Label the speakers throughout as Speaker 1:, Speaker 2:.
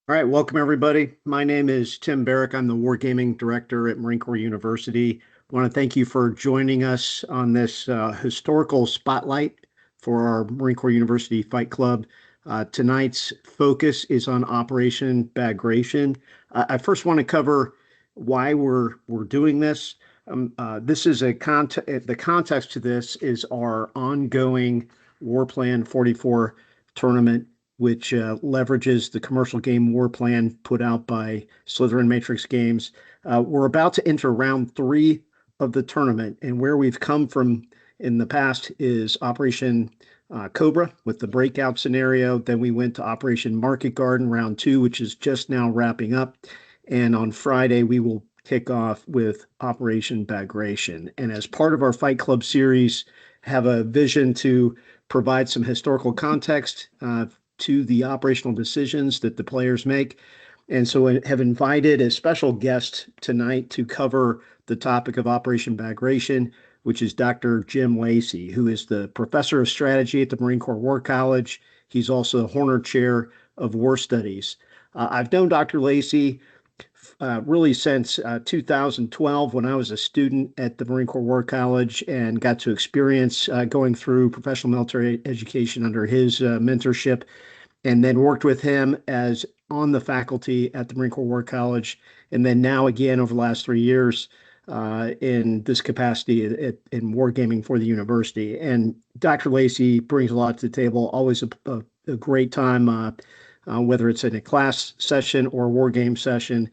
Speaker 1: All right, welcome everybody. My name is Tim Barrick. I'm the Wargaming Director at Marine Corps University. I want to thank you for joining us on this historical spotlight for our Marine Corps University Fight Club. Tonight's focus is on Operation Bagration. I first want to cover why we're doing this. This is the context to this is our ongoing WARPLAN 44 tournament which leverages the commercial game WARPLAN put out by Slytherin Matrix Games. We're about to enter round three of the tournament, and where we've come from in the past is Operation Cobra with the breakout scenario. Then we went to Operation Market Garden round two, which is just now wrapping up. And on Friday, we will kick off with Operation Bagration. And as part of our Fight Club series, have a vision to provide some historical context to the operational decisions that the players make. And so I have invited a special guest tonight to cover the topic of Operation Bagration, which is Dr. Jim Lacey, who is the professor of strategy at the Marine Corps War College. He's also the Horner Chair of War Studies. I've known Dr. Lacey really since 2012 when I was a student at the Marine Corps War College and got to experience going through professional military education under his mentorship, and then worked with him as on the faculty at the Marine Corps War College, and then now again over the last 3 years in this capacity in wargaming for the university. And Dr. Lacey brings a lot to the table, always a great time, whether it's in a class session or a war game session.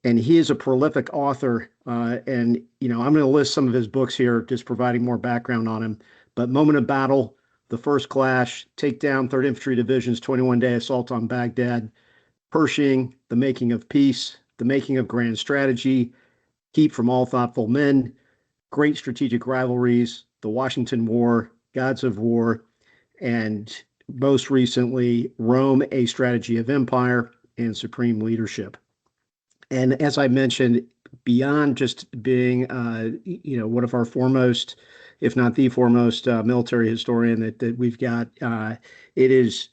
Speaker 1: And he is a prolific author. And, I'm going to list some of his books here, just providing more background on him. But Moment of Battle, The First Clash, Takedown, 3rd Infantry Division's 21-Day Assault on Baghdad, Pershing, The Making of Peace, The Making of Grand Strategy, Keep from All Thoughtful Men, Great Strategic Rivalries, The Washington War, Gods of War, and most recently, Rome, A Strategy of Empire, and Supreme Leadership. And as I mentioned, beyond just being, one of our foremost, if not the foremost, military historian that we've got, it is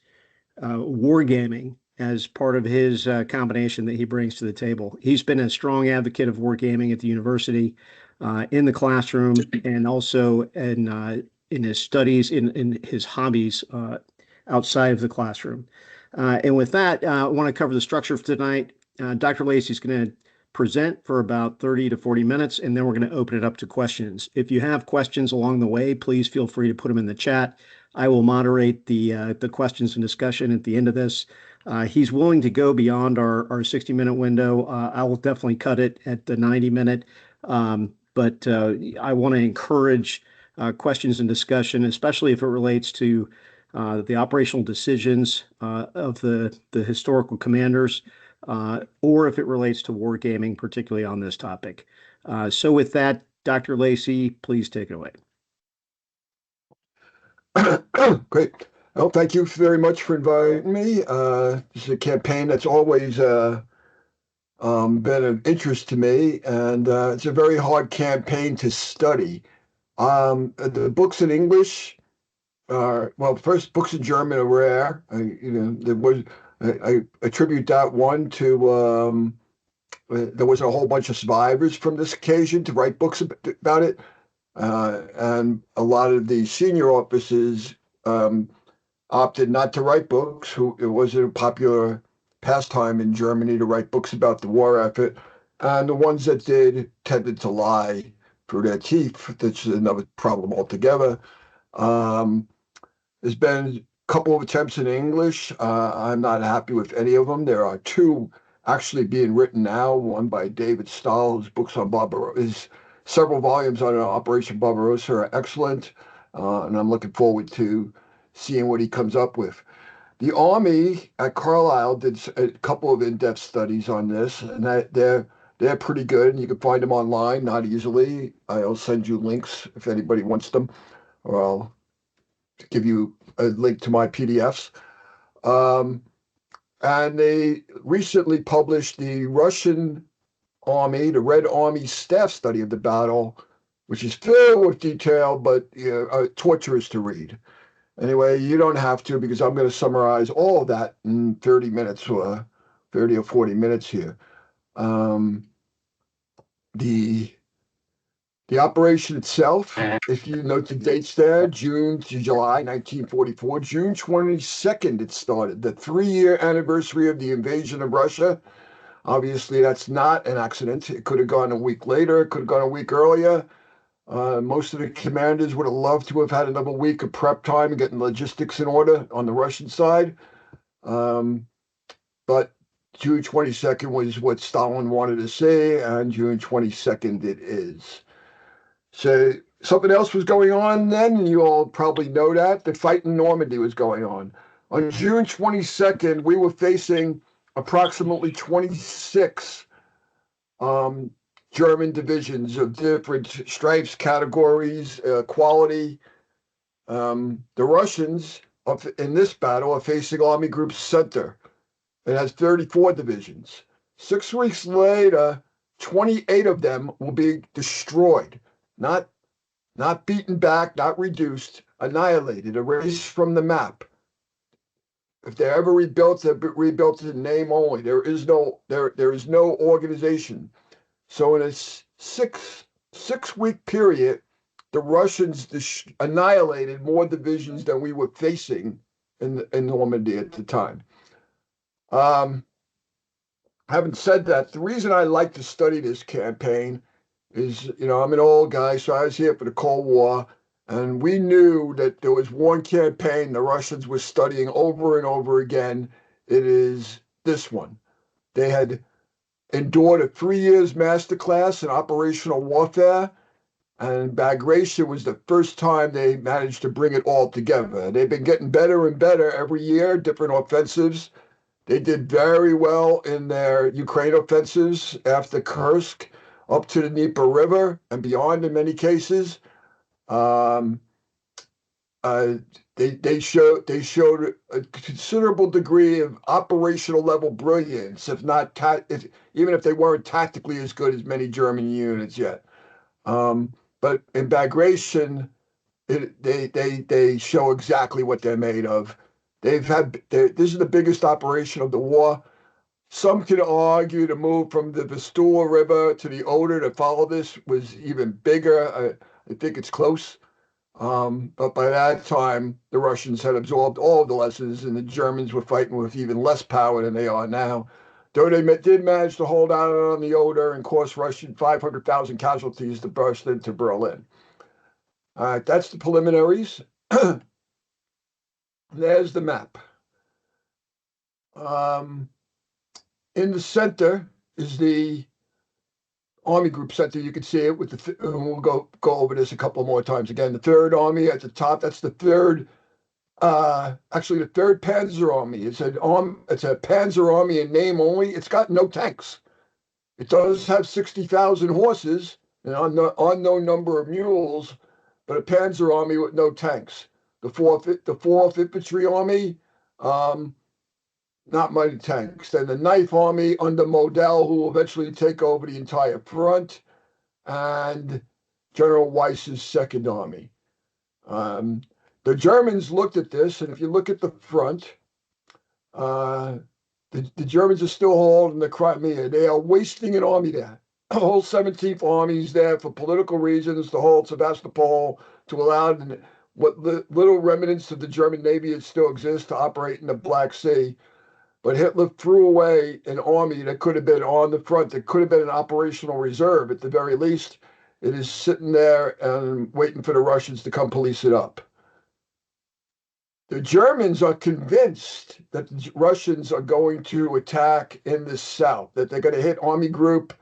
Speaker 1: wargaming as part of his combination that he brings to the table. He's been a strong advocate of wargaming at the university, in the classroom, and also in his studies, in his hobbies outside of the classroom. And with that, I want to cover the structure for tonight. Dr. Lacey is going to present for about 30 to 40 minutes, and then we're going to open it up to questions. If you have questions along the way, please feel free to put them in the chat. I will moderate the questions and discussion at the end of this. He's willing to go beyond our 60-minute window. I will definitely cut it at the 90-minute, but I want to encourage questions and discussion, especially if it relates to the operational decisions of the historical commanders, or if it relates to wargaming, particularly on this topic. So with that, Dr. Lacey, please take it away.
Speaker 2: Great. Well, thank you very much for inviting me. This is a campaign that's always been of interest to me, and it's a very hard campaign to study. The books in English are, well, first, books in German are rare. I attribute that one to there was a whole bunch of survivors from this occasion to write books about it. And a lot of the senior officers opted not to write books. It wasn't a popular pastime in Germany to write books about the war effort. And the ones that did tended to lie through their teeth. That's another problem altogether. There's been a couple of attempts in English. I'm not happy with any of them. There are two actually being written now, one by David Stahl, whose books on Barbarossa, several volumes on Operation Barbarossa are excellent, and I'm looking forward to seeing what he comes up with. The Army at Carlisle did a couple of in-depth studies on this, and they're pretty good, and you can find them online, not easily. I'll send you links if anybody wants them, or I'll give you a link to my PDFs. And they recently published the Russian Army, the Red Army staff study of the battle, which is filled with detail, but torturous to read. Anyway, you don't have to, because I'm going to summarize all of that in 30 minutes, 30 or 40 minutes here. The operation itself, if you note the dates there, June to July 1944, June 22nd it started, the 3-year anniversary of the invasion of Russia. Obviously, that's not an accident. It could have gone a week later, it could have gone a week earlier. Most of the commanders would have loved to have had another week of prep time and getting logistics in order on the Russian side. But June 22nd was what Stalin wanted to see, and June 22nd it is. So something else was going on then, and you all probably know that. The fight in Normandy was going on. On June 22nd, we were facing approximately 26 German divisions of different stripes, categories, quality. The Russians in this battle are facing Army Group Center. It has 34 divisions. 6 weeks later, 28 of them will be destroyed, not beaten back, not reduced, annihilated, erased from the map. If they're ever rebuilt, they're rebuilt in name only. There is no organization. So in a six-week period, the Russians annihilated more divisions than we were facing in Normandy at the time. Having said that, the reason I like to study this campaign is, I'm an old guy, so I was here for the Cold War, and we knew that there was one campaign the Russians were studying over and over again. It is this one. They had endured a 3 years masterclass in operational warfare, and Bagration was the first time they managed to bring it all together. They've been getting better and better every year, different offensives. They did very well in their Ukraine offensives after Kursk, up to the Dnieper River and beyond in many cases. They showed a considerable degree of operational level brilliance, even if they weren't tactically as good as many German units yet. But in Bagration, they show exactly what they're made of. This is the biggest operation of the war. Some could argue the move from the Vistula River to the Oder to follow this was even bigger. I think it's close. But by that time, the Russians had absorbed all of the lessons, and the Germans were fighting with even less power than they are now. Though they did manage to hold out on the Oder and cost Russian 500,000 casualties to burst into Berlin. All right, that's the preliminaries. There's the map. In the center is the Army Group Center. You can see it with we'll go over this a couple more times again. The Third Army at the top. That's the third. Actually, the Third Panzer Army. It's a Panzer Army in name only. It's got no tanks. It does have 60,000 horses and an unknown number of mules, but a Panzer Army with no tanks. The Fourth Infantry Army. Not many tanks. Then the Ninth Army under Model, who will eventually take over the entire front, and General Weiss's Second Army. The Germans looked at this, and if you look at the front, the Germans are still holding the Crimea. They are wasting an army there. The whole 17th Army is there for political reasons to hold Sevastopol, to allow what little remnants of the German Navy that still exist to operate in the Black Sea. But Hitler threw away an army that could have been on the front, that could have been an operational reserve at the very least. It is sitting there and waiting for the Russians to come police it up. The Germans are convinced that the Russians are going to attack in the south, that they're going to hit Army Group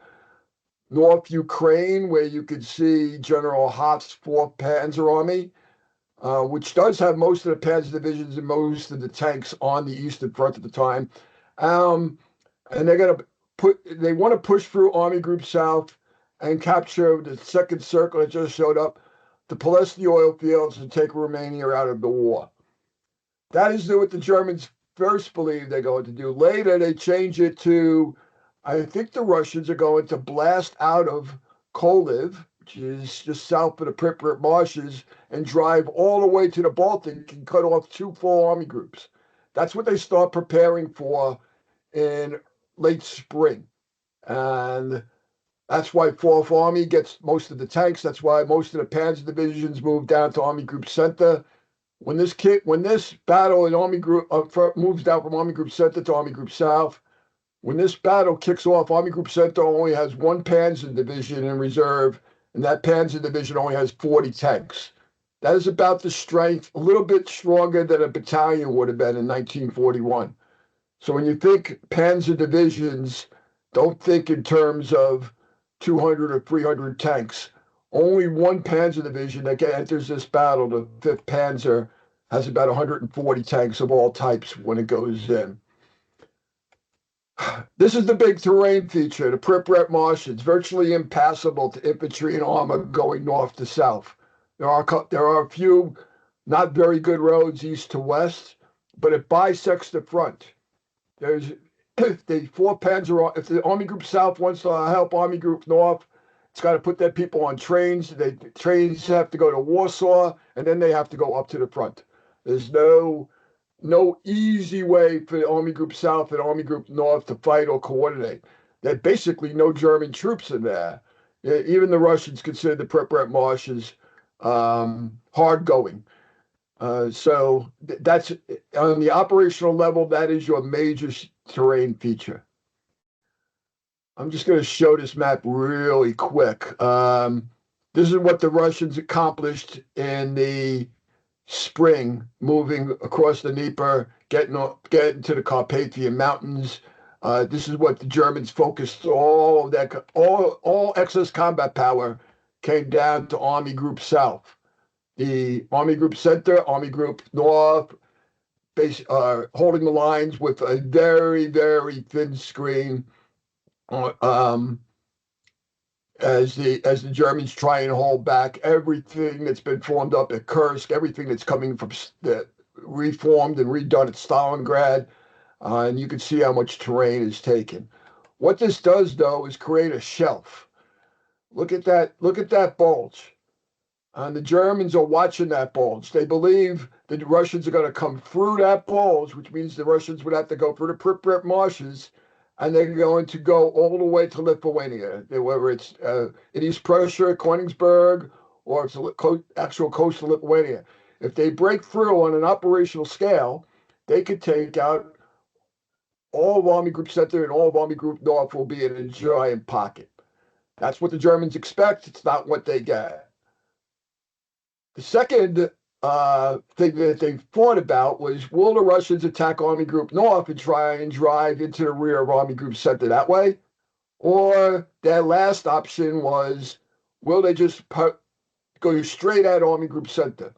Speaker 2: North Ukraine, where you could see General Hoth's 4th Panzer Army, which does have most of the Panzer divisions and most of the tanks on the eastern front at the time. And they want to push through Army Group South and capture the second circle that just showed up, to police the oil fields and take Romania out of the war. That is what the Germans first believe they're going to do. Later, they change it to, I think the Russians are going to blast out of Koliv, which is just south of the Pripyat marshes, and drive all the way to the Baltic and cut off 2 full army groups. That's what they start preparing for in late spring. And that's why Fourth Army gets most of the tanks. That's why most of the Panzer divisions move down to Army Group Center. When this battle in Army Group moves down from Army Group Center to Army Group South, when this battle kicks off, Army Group Center only has one Panzer division in reserve, and that Panzer division only has 40 tanks. That is about the strength, a little bit stronger than a battalion would have been in 1941. So when you think Panzer divisions, don't think in terms of 200 or 300 tanks. Only one Panzer division that enters this battle, the 5th Panzer, has about 140 tanks of all types when it goes in. This is the big terrain feature, the Pripyat Marsh. It's virtually impassable to infantry and armor going north to south. There are a few not very good roads east to west, but it bisects the front. There's if the Army Group South wants to help Army Group North, it's got to put their people on trains. The trains have to go to Warsaw, and then they have to go up to the front. There's no easy way for Army Group South and Army Group North to fight or coordinate. There's basically no German troops in there. Even the Russians consider the Pripyat Marshes hard going. So that's on the operational level, that is your major terrain feature. I'm just going to show this map really quick. This is what the Russians accomplished in the spring, moving across the Dnieper, getting to the Carpathian Mountains. This is what the Germans focused all excess combat power came down to Army Group South. The Army Group Center, Army Group North, holding the lines with a very, very thin screen as the Germans try and hold back everything that's been formed up at Kursk, everything that's coming from reformed and redone at Stalingrad, and you can see how much terrain is taken. What this does, though, is create a shelf. Look at that bulge. And the Germans are watching that bulge. They believe the Russians are going to come through that bulge, which means the Russians would have to go through the Pripyat Marshes, and they're going to go all the way to Lithuania, whether it's in East Prussia, Königsberg, or it's actual coastal Lithuania. If they break through on an operational scale, they could take out all of Army Group Center and all of Army Group North will be in a giant pocket. That's what the Germans expect. It's not what they get. The second thing that they thought about was, will the Russians attack Army Group North and try and drive into the rear of Army Group Center that way? Or their last option was, will they just go straight at Army Group Center?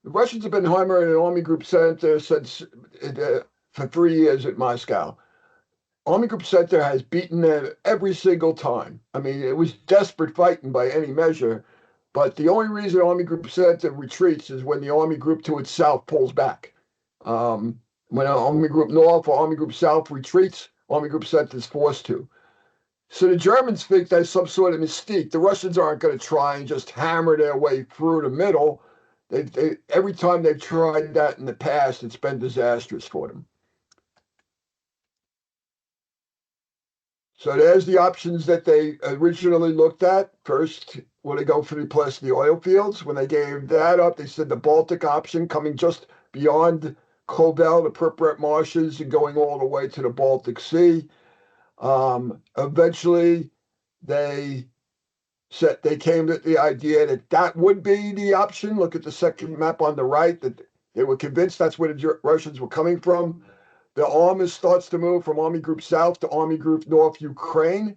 Speaker 2: The Russians have been hammering at Army Group Center since for 3 years at Moscow. Army Group Center has beaten them every single time. I mean, it was desperate fighting by any measure. But the only reason Army Group Center retreats is when the Army Group to its south pulls back. When Army Group North or Army Group South retreats, Army Group Center is forced to. So the Germans think there's some sort of mystique. The Russians aren't going to try and just hammer their way through the middle. Every time they've tried that in the past, it's been disastrous for them. So there's the options that they originally looked at. First, will they go for the oil fields? When they gave that up, they said the Baltic option coming just beyond Kovel, the Pripyat Marshes, and going all the way to the Baltic Sea. Eventually, they came to the idea that would be the option. Look at the second map on the right, that they were convinced that's where the Russians were coming from. The army starts to move from Army Group South to Army Group North Ukraine,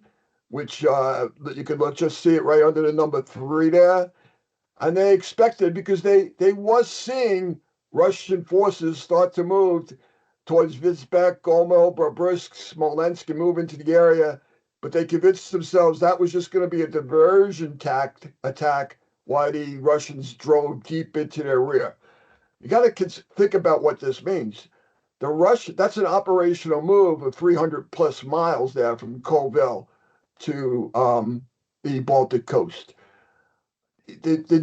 Speaker 2: which you can just see it right under the number 3 there. And they expected, because they was seeing Russian forces start to move towards Vizbek, Gomel, Bobruisk, Smolensk, and move into the area. But they convinced themselves that was just going to be a diversion attack while the Russians drove deep into their rear. You got to think about what this means. That's an operational move of 300 plus miles there from Kovel to the Baltic coast. The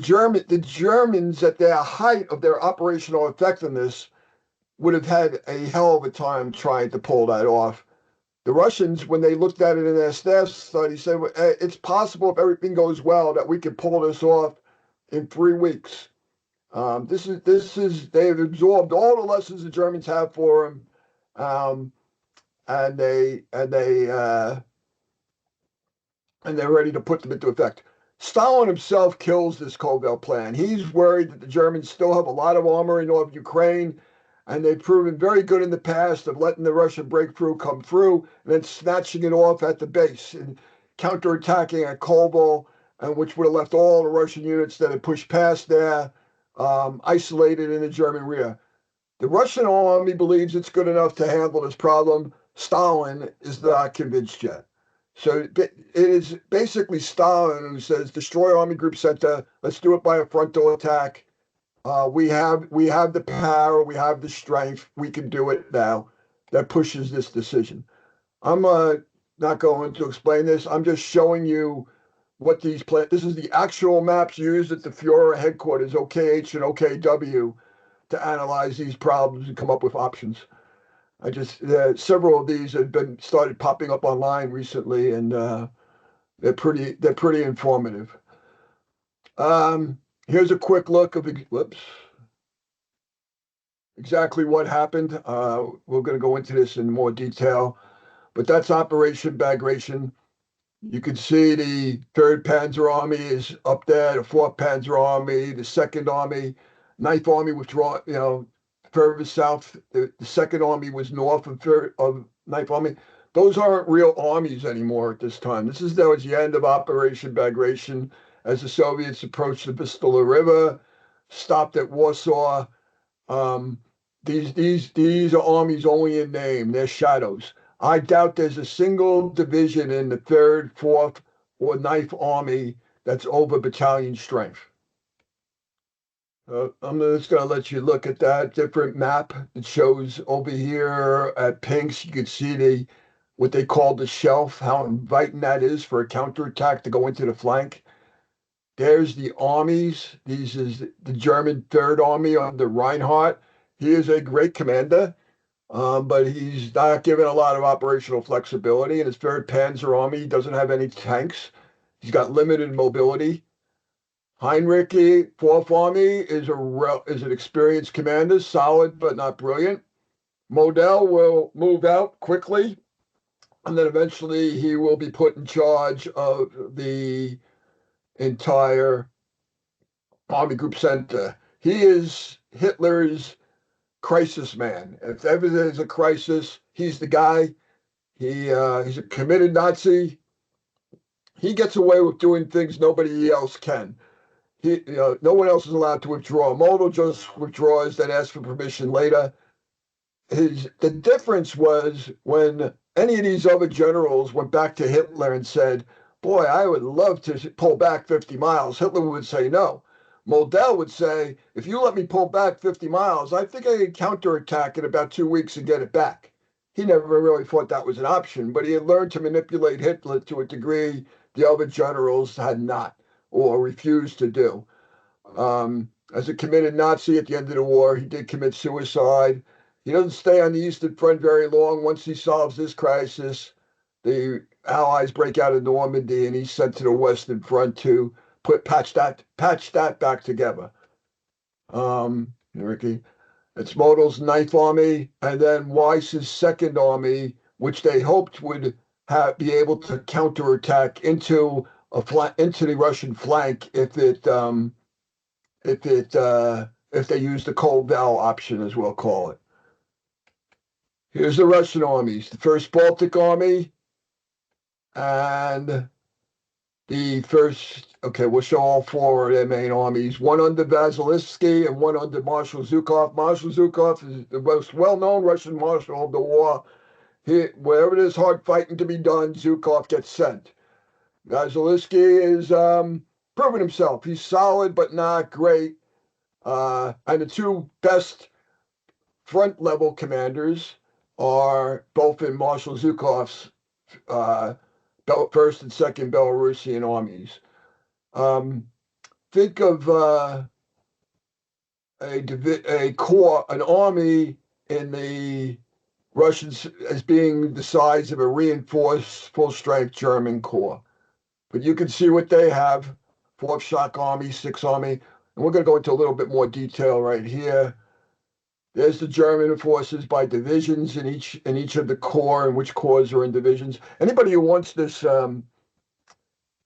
Speaker 2: Germans, at their height of their operational effectiveness, would have had a hell of a time trying to pull that off. The Russians, when they looked at it in their staff study, said it's possible if everything goes well that we can pull this off in 3 weeks. They have absorbed all the lessons the Germans have for them, um, and they're ready to put them into effect. Stalin himself kills this Kovel plan. He's worried that the Germans still have a lot of armor in northern Ukraine, and they've proven very good in the past of letting the Russian breakthrough come through and then snatching it off at the base and counterattacking at Kovel, and which would have left all the Russian units that had pushed past there isolated in the German rear. The Russian army believes it's good enough to handle this problem. Stalin is not convinced yet. So it is basically Stalin who says, destroy Army Group Center. Let's do it by a frontal attack. We have the power. We have the strength. We can do it now. That pushes this decision. I'm not going to explain this. I'm just showing you what these plans. This is the actual maps used at the Führer headquarters, OKH and OKW, to analyze these problems and come up with options. Several of these have been started popping up online recently, and they're pretty informative. Here's a quick look of exactly what happened. We're going to go into this in more detail, but that's Operation Bagration. You can see the 3rd Panzer Army is up there, the 4th Panzer Army, the 2nd Army, 9th Army withdraw, further south. The 2nd Army was north of 9th Army. Those aren't real armies anymore at this time. This is towards the end of Operation Bagration as the Soviets approached the Vistula River, stopped at Warsaw. These are armies only in name. They're shadows. I doubt there's a single division in the 3rd, 4th, or 9th Army that's over battalion strength. I'm just going to let you look at that different map. It shows over here at pinks, you can see what they call the shelf, how inviting that is for a counterattack to go into the flank. There's the armies. This is the German 3rd Army under Reinhardt. He is a great commander. But he's not given a lot of operational flexibility. And his 3rd Panzer Army doesn't have any tanks. He's got limited mobility. Heinrich, 4th Army, is an experienced commander, solid but not brilliant. Model will move out quickly, and then eventually he will be put in charge of the entire Army Group Center. He is Hitler's crisis man. If ever there's a crisis, he's the guy. He's a committed Nazi. He gets away with doing things nobody else can. No one else is allowed to withdraw. Model just withdraws, then asks for permission later. The difference was when any of these other generals went back to Hitler and said, boy, I would love to pull back 50 miles. Hitler would say no. Model would say, if you let me pull back 50 miles, I think I can counterattack in about 2 weeks and get it back. He never really thought that was an option, but he had learned to manipulate Hitler to a degree the other generals had not or refused to do. As a committed Nazi at the end of the war, he did commit suicide. He doesn't stay on the Eastern Front very long. Once he solves this crisis, the Allies break out of Normandy, and he's sent to the Western Front to patch that back together. Ricky, it's Model's 9th Army, and then Weiss's 2nd Army, which they hoped would be able to counterattack into the Russian flank if they use the Kovel option, as we'll call it. Here's the Russian armies: the 1st Baltic Army and the first. Okay, we'll show all 4 of their main armies: one under Vasilevsky and one under Marshal Zhukov. Marshal Zhukov is the most well-known Russian marshal of the war. Wherever there's hard fighting to be done, Zhukov gets sent. Vasilevsky is proven himself. He's solid, but not great. And the 2 best front-level commanders are both in Marshal Zhukov's 1st and 2nd Belarusian armies. Think of an army in the Russians as being the size of a reinforced full-strength German corps. But you can see what they have: Fourth Shock Army, Sixth Army, and we're going to go into a little bit more detail right here. There's the German forces by divisions in each of the corps, and which corps are in divisions. Anybody who wants this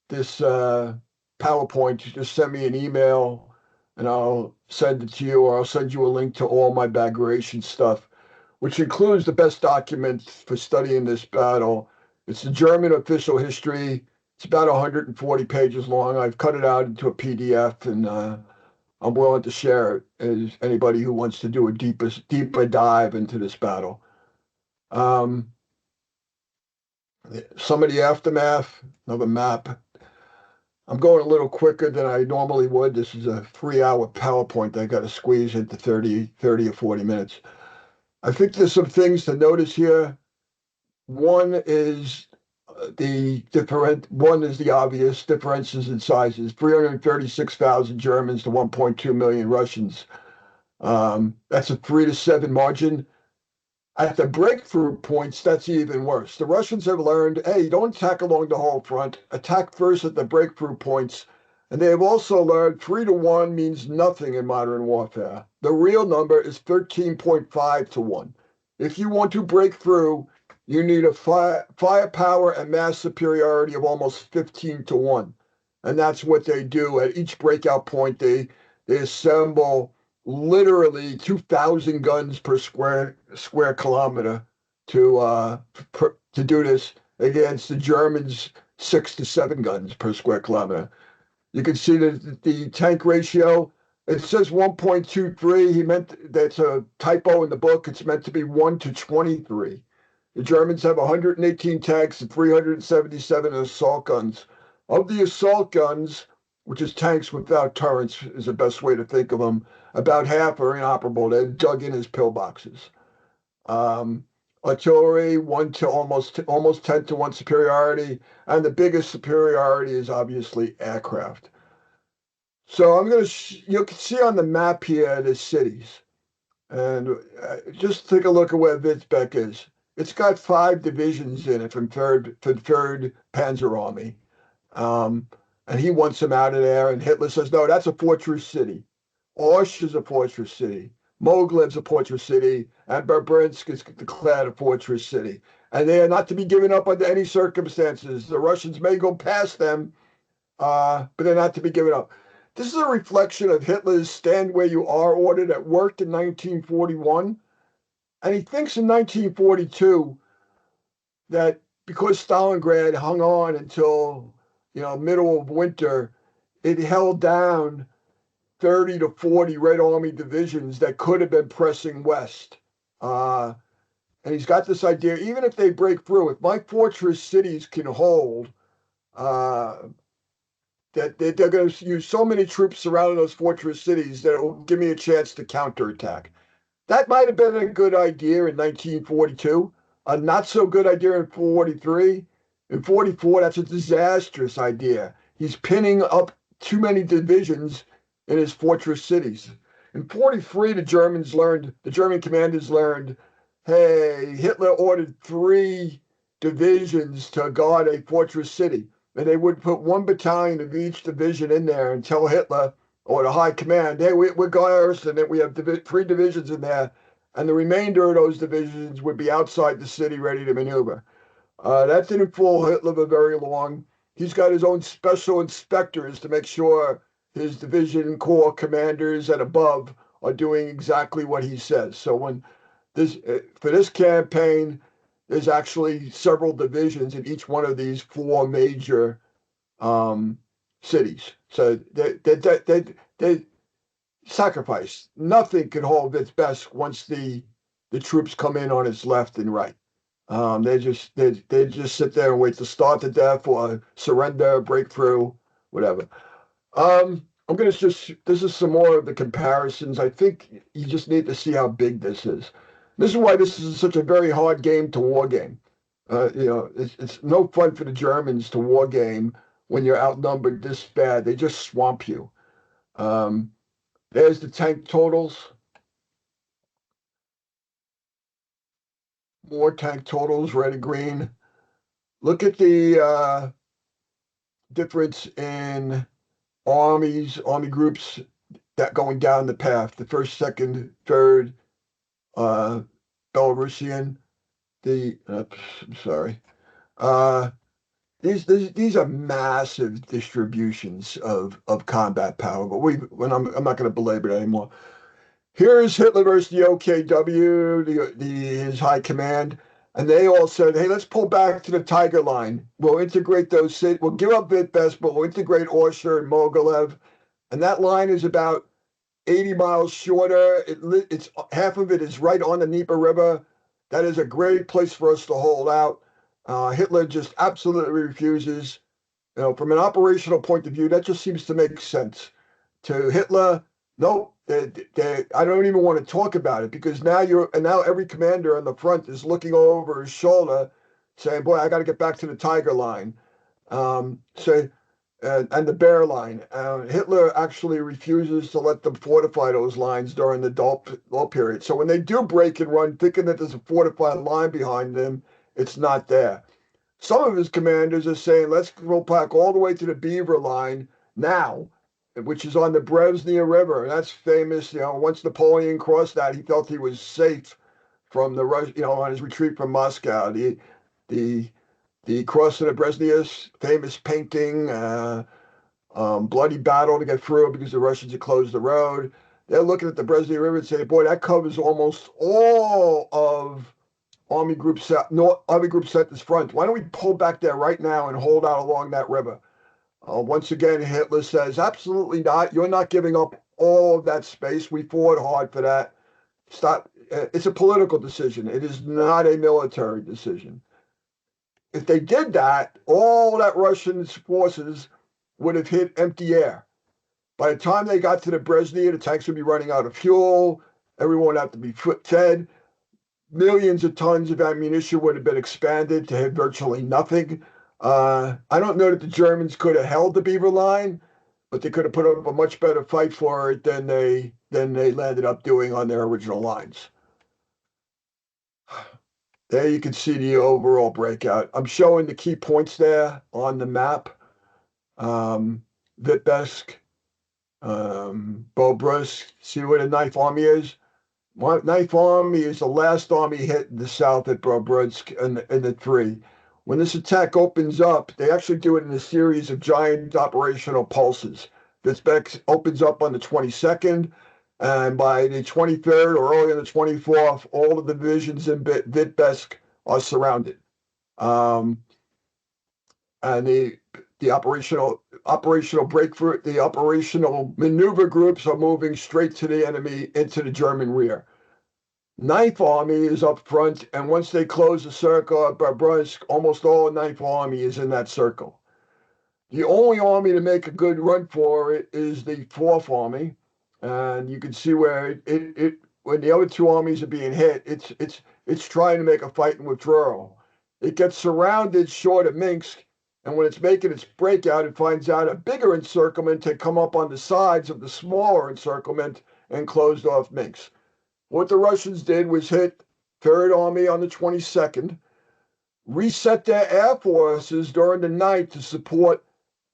Speaker 2: PowerPoint, just send me an email, and I'll send it to you, or I'll send you a link to all my Bagration stuff, which includes the best document for studying this battle. It's the German official history. It's about 140 pages long. I've cut it out into a PDF, and I'm willing to share it as anybody who wants to do a deeper dive into this battle. Some of the aftermath, another map. I'm going a little quicker than I normally would. This is a 3-hour PowerPoint I got to squeeze into 30 or 40 minutes. I think there's some things to notice here. One is the obvious differences in sizes: 336,000 Germans to 1.2 million Russians. That's a 3 to 7 margin. At the breakthrough points, that's even worse. The Russians have learned, hey, don't attack along the whole front. Attack first at the breakthrough points. And they have also learned 3 to 1 means nothing in modern warfare. The real number is 13.5 to 1. If you want to break through, you need a firepower and mass superiority of almost 15 to 1. And that's what they do at each breakout point. They assemble literally 2,000 guns per square kilometer to do this against the Germans' 6 to 7 guns per square kilometer. You can see that the tank ratio, it says 1.23. He meant, that's a typo in the book. It's meant to be 1 to 23. The Germans have 118 tanks and 377 assault guns. Of the assault guns, which is tanks without turrets, is the best way to think of them, about half are inoperable. They're dug in as pillboxes. Artillery, 1 to almost 10 to 1 superiority, and the biggest superiority is obviously aircraft. So you can see on the map here the cities, and just take a look at where Witzbeck is. It's got 5 divisions in it from third Panzer Army. And he wants him out of there, and Hitler says, no, that's a fortress city. Osh is a fortress city. Moglev's a fortress city, and Babrinsk is declared a fortress city. And they are not to be given up under any circumstances. The Russians may go past them, but they're not to be given up. This is a reflection of Hitler's stand where you are order that worked in 1941. And he thinks in 1942 that because Stalingrad hung on until middle of winter, it held down 30 to 40 Red Army divisions that could have been pressing west. And he's got this idea, even if they break through, if my fortress cities can hold, that they're going to use so many troops surrounding those fortress cities that it will give me a chance to counterattack. That might have been a good idea in 1942, a not so good idea in 43. In 44, that's a disastrous idea. He's pinning up too many divisions in his fortress cities. In 43, the German commanders learned, hey, Hitler ordered 3 divisions to guard a fortress city. And they would put 1 battalion of each division in there and tell Hitler or the high command, hey, we're garrisoned and we have 3 divisions in there. And the remainder of those divisions would be outside the city ready to maneuver. That didn't fool Hitler for very long. He's got his own special inspectors to make sure his division corps commanders and above are doing exactly what he says. So for this campaign, there's actually several divisions in each one of these 4 major cities. So they sacrifice. Nothing can hold its best once the troops come in on its left and right. They just sit there and wait to starve to death or surrender, breakthrough, whatever. I'm gonna this is some more of the comparisons. I think you just need to see how big this is. This is why this is such a very hard game to war game. It's no fun for the Germans to war game when you're outnumbered this bad. They just swamp you. There's the tank totals. more tank totals, red and green. Look at the difference in army groups that going down the path. The first, second, third, uh, Belarusian. I'm sorry. Uh, these are massive distributions of combat power. But I'm not going to belabor it anymore. Here's Hitler versus the OKW, his high command, and they all said, "Hey, let's pull back to the Tiger Line. We'll integrate those cities. We'll give up Vitebsk, but we'll integrate Orsha and Mogilev." And that line is about 80 miles shorter. It's half of it is right on the Dnieper River. That is a great place for us to hold out. Hitler just absolutely refuses. From an operational point of view, that just seems to make sense. To Hitler, no, I don't even want to talk about it because now every commander on the front is looking over his shoulder, saying, "Boy, I got to get back to the Tiger Line." So and the Bear Line. Hitler actually refuses to let them fortify those lines during the Dull period. So when they do break and run, thinking that there's a fortified line behind them, it's not there. Some of his commanders are saying, let's go back all the way to the Beaver Line now, which is on the Brezhnev River. And that's famous. Once Napoleon crossed that, he felt he was safe from the Rush, on his retreat from Moscow. The the crossing of Brezhnev, famous painting, bloody battle to get through because the Russians had closed the road. They're looking at the Brezhnev River and saying, boy, that covers almost all of Army Group Center's front. Why don't we pull back there right now and hold out along that river? Once again, Hitler says, absolutely not. You're not giving up all of that space. We fought hard for that. Stop. It's a political decision. It is not a military decision. If they did that, all that Russian forces would have hit empty air. By the time they got to the Brezhnev, the tanks would be running out of fuel. Everyone would have to be fed. Millions of tons of ammunition would have been expanded to hit virtually nothing. I don't know that the Germans could have held the Beaver Line, but they could have put up a much better fight for it than they landed up doing on their original lines. There you can see the overall breakout. I'm showing the key points there on the map. Vitebsk, Bobruisk. See where the Ninth Army is? Ninth Army is the last army hit in the south at Bobruisk in the three. When this attack opens up, they actually do it in a series of giant operational pulses. Vitebsk opens up on the 22nd, and by the 23rd or early on the 24th, all of the divisions in Vitebsk are surrounded. And the operational breakthrough, the operational maneuver groups are moving straight to the enemy into the German rear. Ninth Army is up front, and once they close the circle at Bobruisk, almost all Ninth Army is in that circle. The only army to make a good run for it is the Fourth Army, and you can see where when the other two armies are being hit, it's trying to make a fight and withdrawal. It gets surrounded short of Minsk, and when it's making its breakout, it finds out a bigger encirclement had come up on the sides of the smaller encirclement and closed off Minsk. What the Russians did was hit Third Army on the 22nd, reset their air forces during the night to support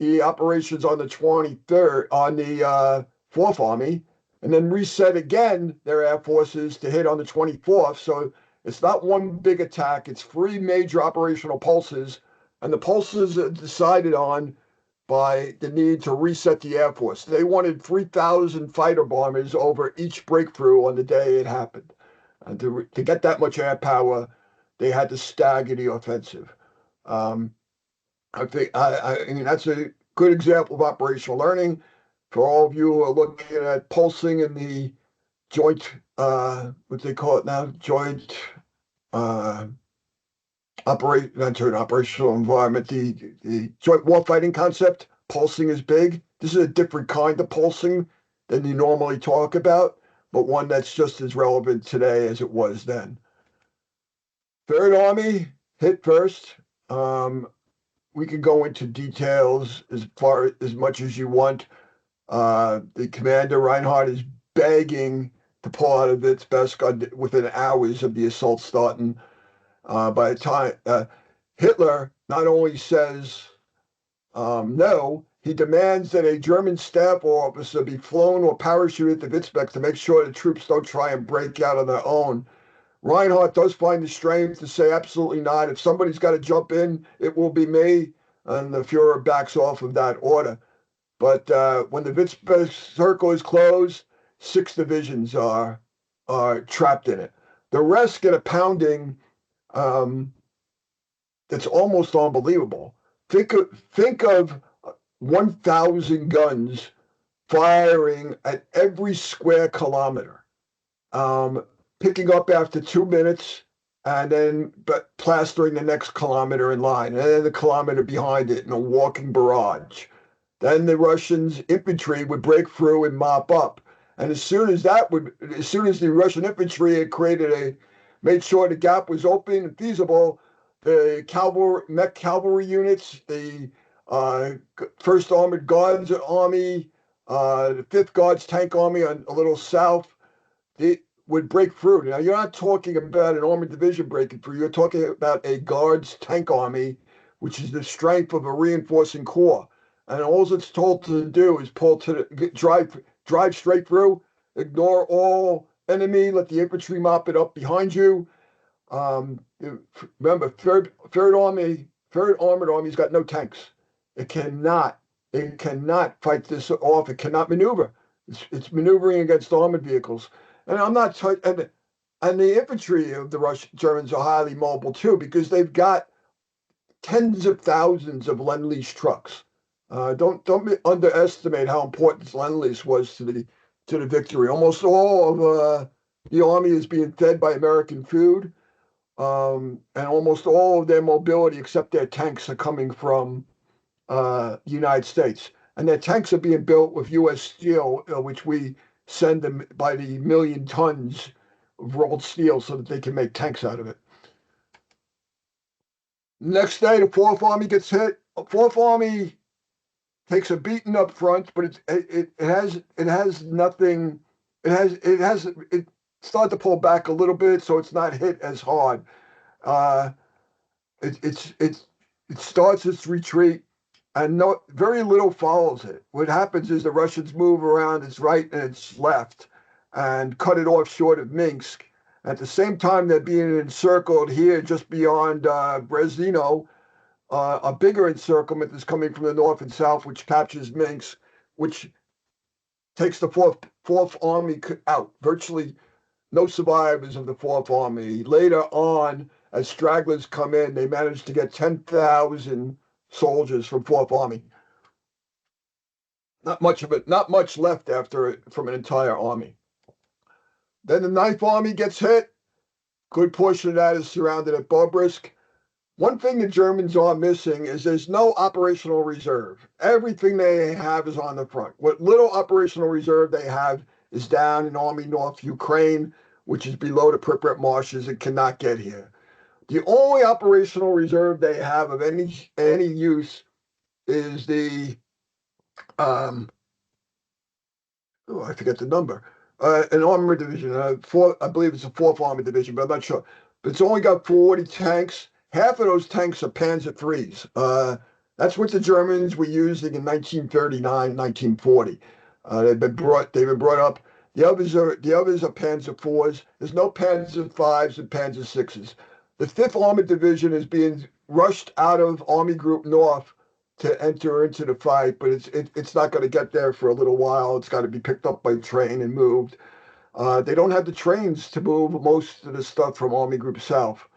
Speaker 2: the operations on the 23rd, on the Fourth Army, and then reset again their air forces to hit on the 24th. So it's not one big attack, it's three major operational pulses, and the pulses are decided on by the need to reset the Air Force. They wanted 3,000 fighter bombers over each breakthrough on the day it happened. And to get that much air power, they had to stagger the offensive. I mean, that's a good example of operational learning. For all of you who are looking at pulsing in the joint, what they call it now, joint operational environment, the joint warfighting concept, pulsing is big. This is a different kind of pulsing than you normally talk about, but one that's just as relevant today as it was then. Third Army hit first. We can go into details as much as you want. The commander Reinhardt is begging to pull out of Vitebsk within hours of the assault starting. By the time Hitler not only says no, he demands that a German staff officer be flown or parachuted to Vitzbeck to make sure the troops don't try and break out on their own. Reinhardt does find the strength to say absolutely not. If somebody's got to jump in, it will be me. And the Fuhrer backs off of that order. But when the Vitzberg circle is closed, 6 divisions are trapped in it. The rest get a pounding that's almost unbelievable. Think of 1,000 guns firing at every square kilometer, picking up after 2 minutes, and then but plastering the next kilometer in line, and then the kilometer behind it in a walking barrage. Then the Russians infantry would break through and mop up. And as soon as the Russian infantry had made sure the gap was open and feasible, the mech cavalry units, the First Armored Guards Army, the Fifth Guards Tank Army on a little south, they would break through. Now, you're not talking about an armored division breaking through. You're talking about a Guards Tank Army, which is the strength of a reinforcing corps. And all it's told to do is drive straight through, ignore all enemy, let the infantry mop it up behind you. Um, Remember, third armored army's got no tanks. It cannot fight this off. It cannot maneuver. It's maneuvering against armored vehicles. And I'm not and the infantry of the Russian Germans are highly mobile too, because they've got tens of thousands of Lend-Lease trucks. Don't underestimate how important Lend-Lease was to the victory. Almost all of the army is being fed by American food, and almost all of their mobility, except their tanks, are coming from the United States. And their tanks are being built with U.S. steel, which we send them by the million tons of rolled steel so that they can make tanks out of it. Next day, the Fourth Army gets hit. Fourth Army takes a beating up front, but it has nothing. It started to pull back a little bit, so it's not hit as hard. Uh, it starts its retreat, and very little follows it. What happens is the Russians move around its right and its left, and cut it off short of Minsk. At the same time, they're being encircled here, just beyond Brezino. A bigger encirclement is coming from the north and south, which captures Minsk, which takes the Fourth Army out. Virtually no survivors of the Fourth Army. Later on, as stragglers come in, they managed to get 10,000 soldiers from Fourth Army. Not much of it, not much left from an entire army. Then the Ninth Army gets hit. Good portion of that is surrounded at Bobruisk. One thing the Germans are missing is there's no operational reserve. Everything they have is on the front. What little operational reserve they have is down in Army North Ukraine, which is below the Pripyat marshes and cannot get here. The only operational reserve they have of any use is the I forget the number. An armored division. I believe it's a Fourth Armored Division, but I'm not sure. But it's only got 40 tanks. Half of those tanks are Panzer IIIs. That's what the Germans were using in 1939, 1940. They've been brought up. The others are Panzer IVs. There's no Panzer Vs and Panzer VIs. The Fifth Armored Division is being rushed out of Army Group North to enter into the fight, but it's not going to get there for a little while. It's got to be picked up by train and moved. They don't have the trains to move most of the stuff from Army Group South.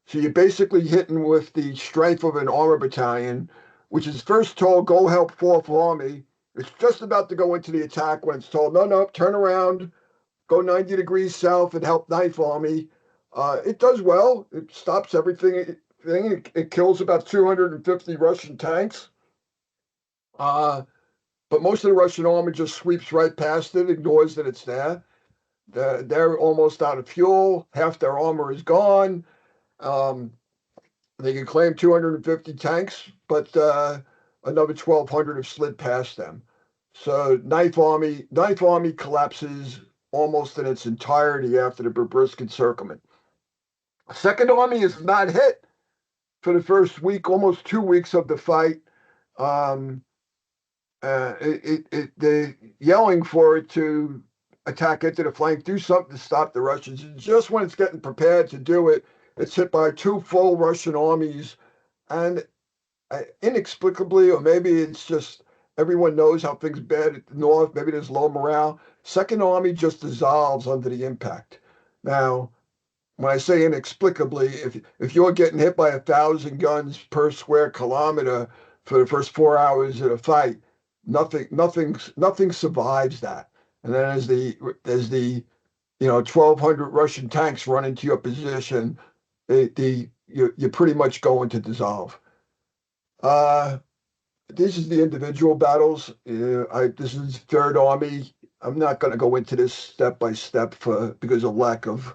Speaker 2: So you're basically hitting with the strength of an armor battalion, which is first told, go help Fourth Army. It's just about to go into the attack when it's told, no, turn around, go 90 degrees south and help Ninth Army. It does well. It stops everything. It kills about 250 Russian tanks. But most of the Russian army just sweeps right past it, ignores that it's there. They're almost out of fuel. Half their armor is gone. They can claim 250 tanks, but another 1,200 have slid past them. So Ninth Army collapses almost in its entirety after the Bobruisk encirclement. Second Army is not hit for the first week, almost 2 weeks of the fight. Um, they're yelling for it to attack into the flank, do something to stop the Russians. And just when it's getting prepared to do it, it's hit by two full Russian armies. And inexplicably, or maybe it's just everyone knows how things bad at the north, maybe there's low morale. Second Army just dissolves under the impact. Now, when I say inexplicably, if you're getting hit by 1,000 guns per square kilometer for the first 4 hours of the fight, nothing survives that. And then as the 1,200 Russian tanks run into your position, you're pretty much going to dissolve. Uh, this is the individual battles. This is Third Army. I'm not going to go into this step by step because of lack of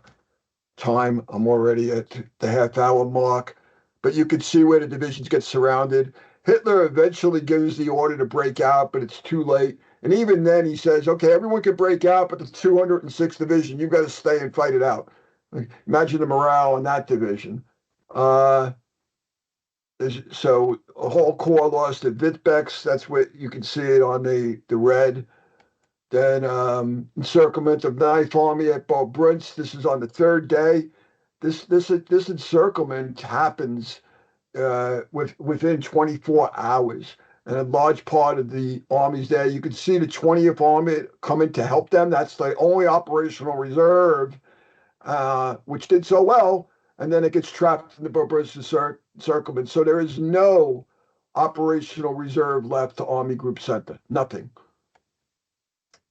Speaker 2: time. I'm already at the half-hour mark, but you can see where the divisions get surrounded. Hitler eventually gives the order to break out, but it's too late. And even then, he says, "Okay, everyone can break out, but the 206th Division, you've got to stay and fight it out." Imagine the morale in that division. Uh, so a whole corps lost at Vitebsk. That's what you can see it on the red. Then encirclement of Ninth Army at Bobrunsk. This is on the third day. This encirclement happens within 24 hours, and a large part of the armies there. You can see the 20th Army coming to help them. That's the only operational reserve, which did so well, and then it gets trapped in the Bobrunsk encirclement. So there is no operational reserve left to Army Group Center. Nothing.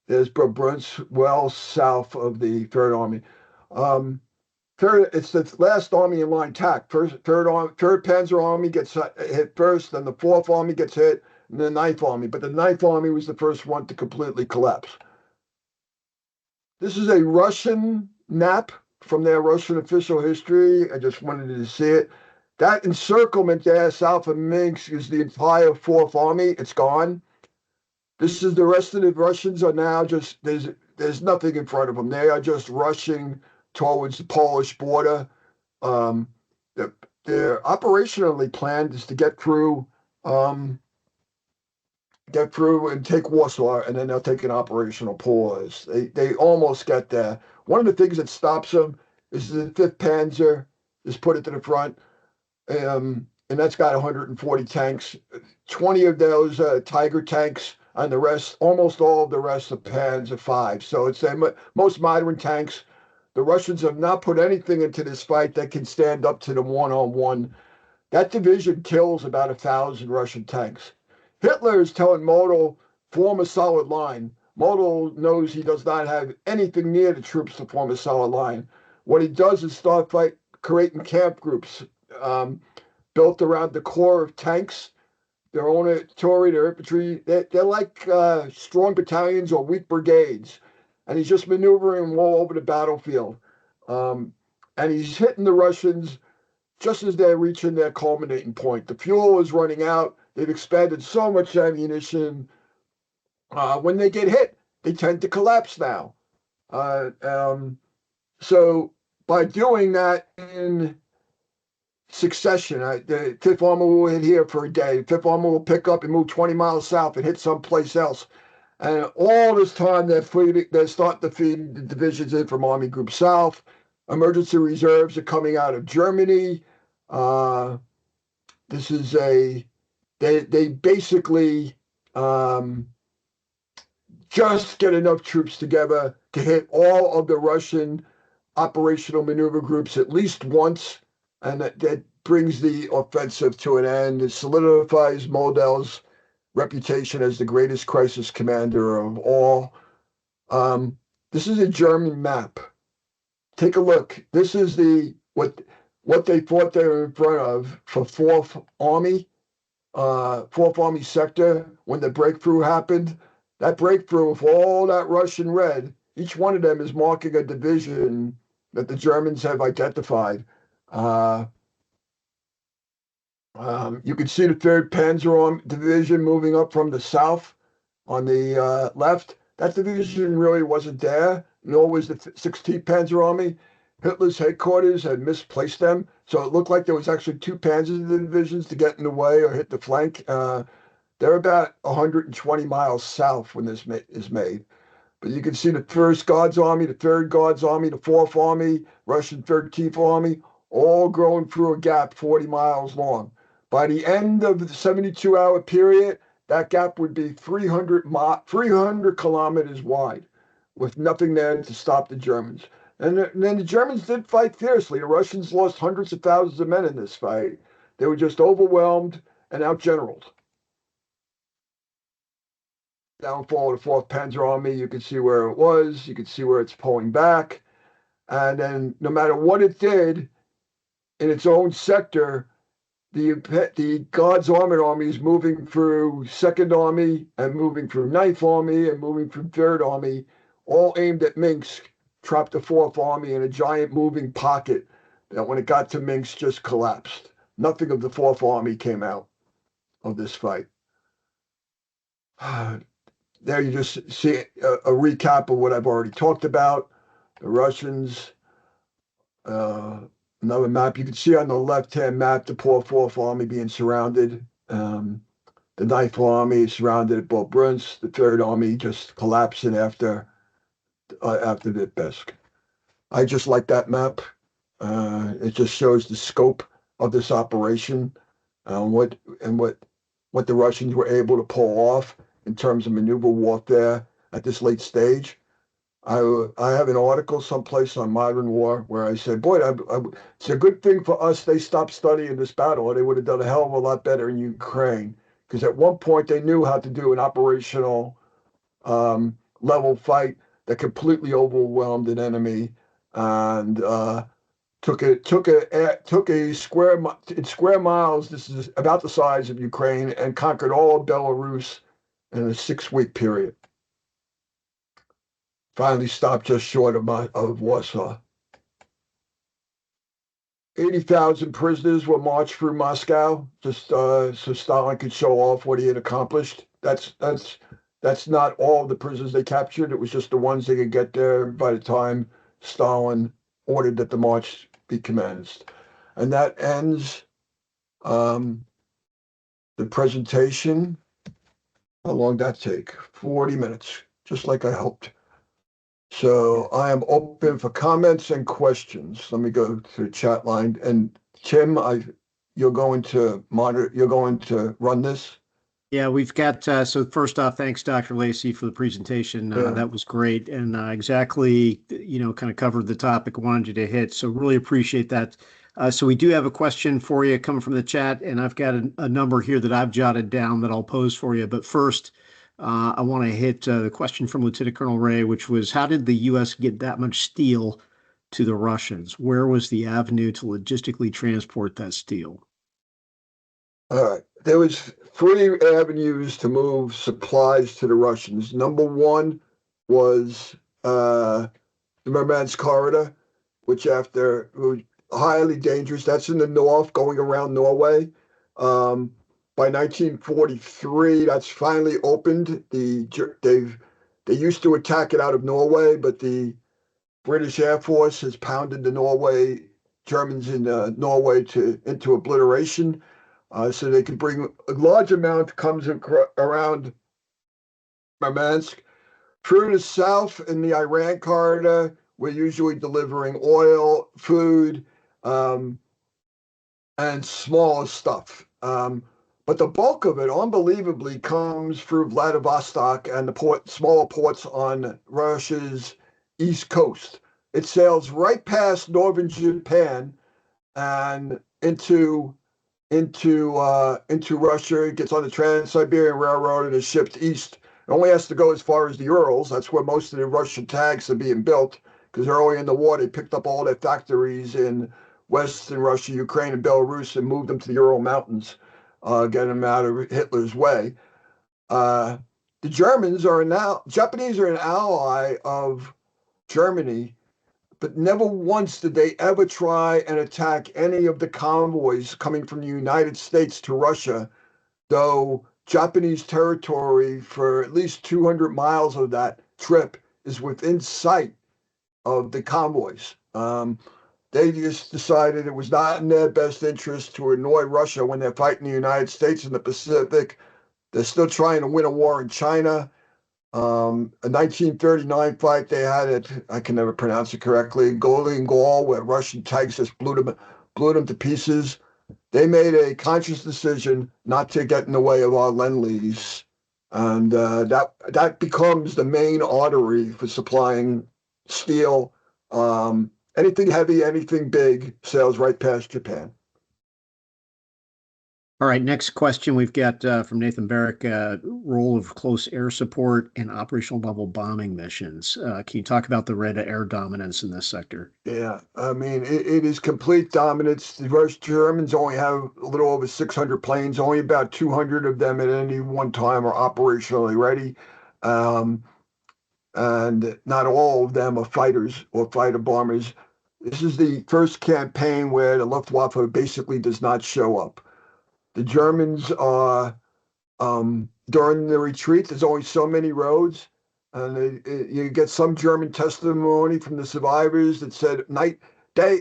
Speaker 2: There's Bobrunsk, well south of the Third Army. It's the last army in line tack. Third Panzer Army gets hit first, then the Fourth Army gets hit, and the Ninth Army. But the Ninth Army was the first one to completely collapse. This is a Russian map from their Russian official history. I just wanted to see it. That encirclement there, south of Minsk, is the entire Fourth Army. It's gone. This is the rest of the Russians are now just there's nothing in front of them. They are just rushing towards the Polish border. Um, they're operationally planned is to get through and take Warsaw, and then they'll take an operational pause. They almost get there. One of the things that stops them is the Fifth Panzer is put it to the front, and that's got 140 tanks. 20 of those Tiger tanks, and the rest, almost all of the rest are Panzer V. So it's their most modern tanks. The Russians have not put anything into this fight that can stand up to them one-on-one. That division kills about 1,000 Russian tanks. Hitler is telling Model, form a solid line. Model knows he does not have anything near the troops to form a solid line. What he does is start creating camp groups built around the core of tanks. Their own artillery, their infantry, they're like strong battalions or weak brigades. And he's just maneuvering them all over the battlefield. And he's hitting the Russians just as they're reaching their culminating point. The fuel is running out. They've expended so much ammunition. When they get hit, they tend to collapse now. So by doing that in succession, the Fifth Army will hit here for a day. Fifth Army will pick up and move 20 miles south and hit someplace else. And all this time, they're starting to feed the divisions in from Army Group South. Emergency reserves are coming out of Germany. This is they basically just get enough troops together to hit all of the Russian operational maneuver groups at least once, and that brings the offensive to an end. It solidifies Model's reputation as the greatest crisis commander of all. This is a German map. Take a look. This is what they thought they were in front of for Fourth Army sector when the breakthrough happened. That breakthrough with all that Russian red, each one of them is marking a division that the Germans have identified. You can see the 3rd Panzer Division moving up from the south on the left. That division really wasn't there, nor was the 16th Panzer Army. Hitler's headquarters had misplaced them, so it looked like there was actually two Panzer divisions to get in the way or hit the flank. They're about 120 miles south when this is made. But you can see the 1st Guards Army, the 3rd Guards Army, the 4th Army, Russian 13th Army, all growing through a gap 40 miles long. By the end of the 72-hour period, that gap would be 300 kilometers wide, with nothing there to stop the Germans. And then the Germans did fight fiercely. The Russians lost hundreds of thousands of men in this fight. They were just overwhelmed and outgeneraled. Downfall of the 4th Panzer Army, you can see where it was. You can see where it's pulling back. And then no matter what it did in its own sector, the God's Armored Army is moving through 2nd Army and moving through 9th Army and moving through 3rd Army, all aimed at Minsk, trapped the 4th Army in a giant moving pocket that when it got to Minsk just collapsed. Nothing of the 4th Army came out of this fight. There you just see a recap of what I've already talked about. The Russians, another map. You can see on the left-hand map the poor 4th Army being surrounded. The 9th Army is surrounded at Brunsk. The 3rd Army just collapsing after Vitebsk. I just like that map. It just shows the scope of this operation, what the Russians were able to pull off in terms of maneuver warfare at this late stage. I have an article someplace on Modern War where I said, boy, it's a good thing for us they stopped studying this battle, or they would have done a hell of a lot better in Ukraine. Because at one point they knew how to do an operational level fight that completely overwhelmed an enemy and took a square miles. This is about the size of Ukraine, and conquered all of Belarus in a 6-week period. Finally stopped just short of Warsaw. 80,000 prisoners were marched through Moscow just so Stalin could show off what he had accomplished. That's not all the prisoners they captured. It was just the ones they could get there by the time Stalin ordered that the march be commenced. And that ends the presentation. How long did that take? 40 minutes, just like I hoped. So I am open for comments and questions. Let me go to the chat line. And Tim, you're going to run this?
Speaker 1: Yeah, we've got, so first off, thanks, Dr. Lacey, for the presentation.
Speaker 2: Yeah.
Speaker 1: That was great. And exactly, kind of covered the topic I wanted you to hit. So really appreciate that. So we do have a question for you coming from the chat, and I've got a number here that I've jotted down that I'll pose for you. But first, I want to hit the question from Lieutenant Colonel Ray, which was, how did the U.S. get that much steel to the Russians? Where was the avenue to logistically transport that steel?
Speaker 2: All right. There was 3 avenues to move supplies to the Russians. Number one was the Murmansk corridor, which was highly dangerous. That's in the north, going around Norway. By 1943, that's finally opened. They used to attack it out of Norway, but the British Air Force has pounded the Germans in Norway into obliteration. So they can bring a large amount comes around Murmansk. Through the south in the Iran corridor, we're usually delivering oil, food, and small stuff. But the bulk of it, unbelievably, comes through Vladivostok and the smaller ports on Russia's east coast. It sails right past northern Japan and into Russia. It gets on the Trans-Siberian Railroad and is shipped east. It only has to go as far as the Urals. That's where most of the Russian tanks are being built, because early in the war they picked up all their factories in Western Russia, Ukraine, and Belarus and moved them to the Ural Mountains, getting them out of Hitler's way. The Japanese are an ally of Germany, but never once did they ever try and attack any of the convoys coming from the United States to Russia, though Japanese territory for at least 200 miles of that trip is within sight of the convoys. They just decided it was not in their best interest to annoy Russia when they're fighting the United States in the Pacific. They're still trying to win a war in China. A 1939 fight they had at, I can never pronounce it correctly, Golden Gall, where Russian tanks just blew them to pieces. They made a conscious decision not to get in the way of our Lend-Lease. And that becomes the main artery for supplying steel. Anything heavy, anything big sails right past Japan.
Speaker 1: All right, next question we've got from Nathan Barrick, role of close air support in operational level bombing missions. Can you talk about the red air dominance in this sector?
Speaker 2: Yeah, I mean, it is complete dominance. The Germans only have a little over 600 planes. Only about 200 of them at any one time are operationally ready. Um, and not all of them are fighters or fighter bombers. This is the first campaign where the Luftwaffe basically does not show up. The Germans are during the retreat. There's only so many roads, and you get some German testimony from the survivors that said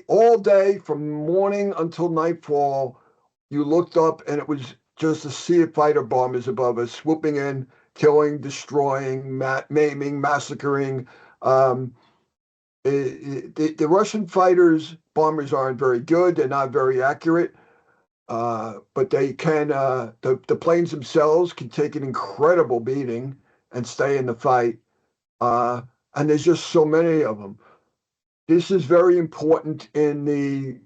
Speaker 2: all day from morning until nightfall, you looked up and it was just a sea of fighter bombers above us, swooping in, killing, destroying, maiming, massacring. Um, the Russian fighters, bombers aren't very good. They're not very accurate. But they can, the planes themselves can take an incredible beating and stay in the fight. Uh, and there's just so many of them. This is very important in the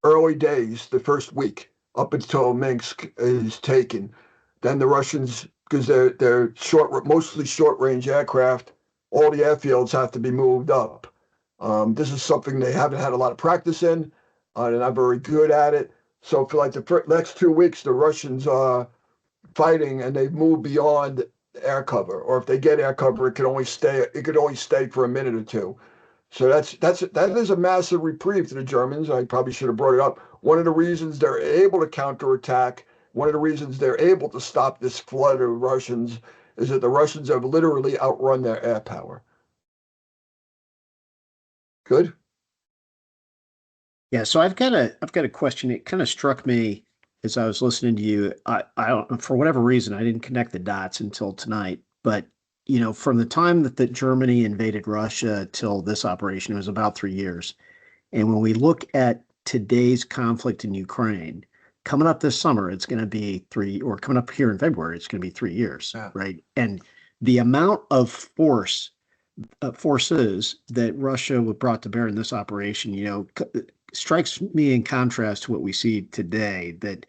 Speaker 2: early days, the first week, up until Minsk is taken. Then the Russians, because they're mostly short range aircraft, all the airfields have to be moved up. This is something they haven't had a lot of practice in. They're not very good at it. So for like the next 2 weeks, the Russians are fighting and they move beyond air cover. Or if they get air cover, it could only stay. It could only stay for a minute or two. So that is a massive reprieve to the Germans. I probably should have brought it up. One of the reasons they're able to counterattack, one of the reasons they're able to stop this flood of Russians is that the Russians have literally outrun their air power. Good.
Speaker 1: Yeah, so I've got a question. It kind of struck me as I was listening to you. I don't, for whatever reason, I didn't connect the dots until tonight. But from the time that Germany invaded Russia till this operation, it was about 3 years. And when we look at today's conflict in Ukraine, coming up this summer, it's going to be or coming up here in February, it's going to be 3 years,
Speaker 2: Yeah.
Speaker 1: right? And the amount of forces that Russia would brought to bear in this operation, strikes me in contrast to what we see today. That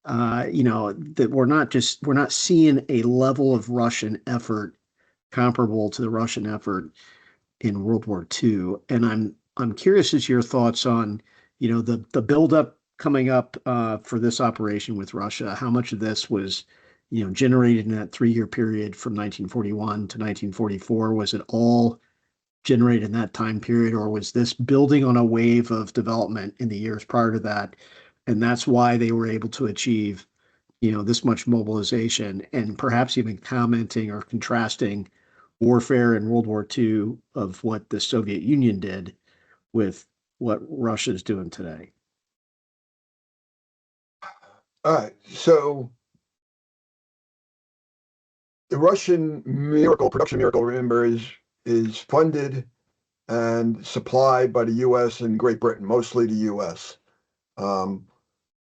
Speaker 1: we're not seeing a level of Russian effort comparable to the Russian effort in World War II. And I'm curious as to your thoughts on, the buildup coming up for this operation with Russia. How much of this was, generated in that 3 year period from 1941 to 1944? Was it all generated in that time period, or was this building on a wave of development in the years prior to that? And that's why they were able to achieve, this much mobilization, and perhaps even commenting or contrasting warfare in World War II of what the Soviet Union did with what Russia's doing today.
Speaker 2: All right. So the Russian production miracle, remember, is funded and supplied by the U.S. and Great Britain, mostly the U.S.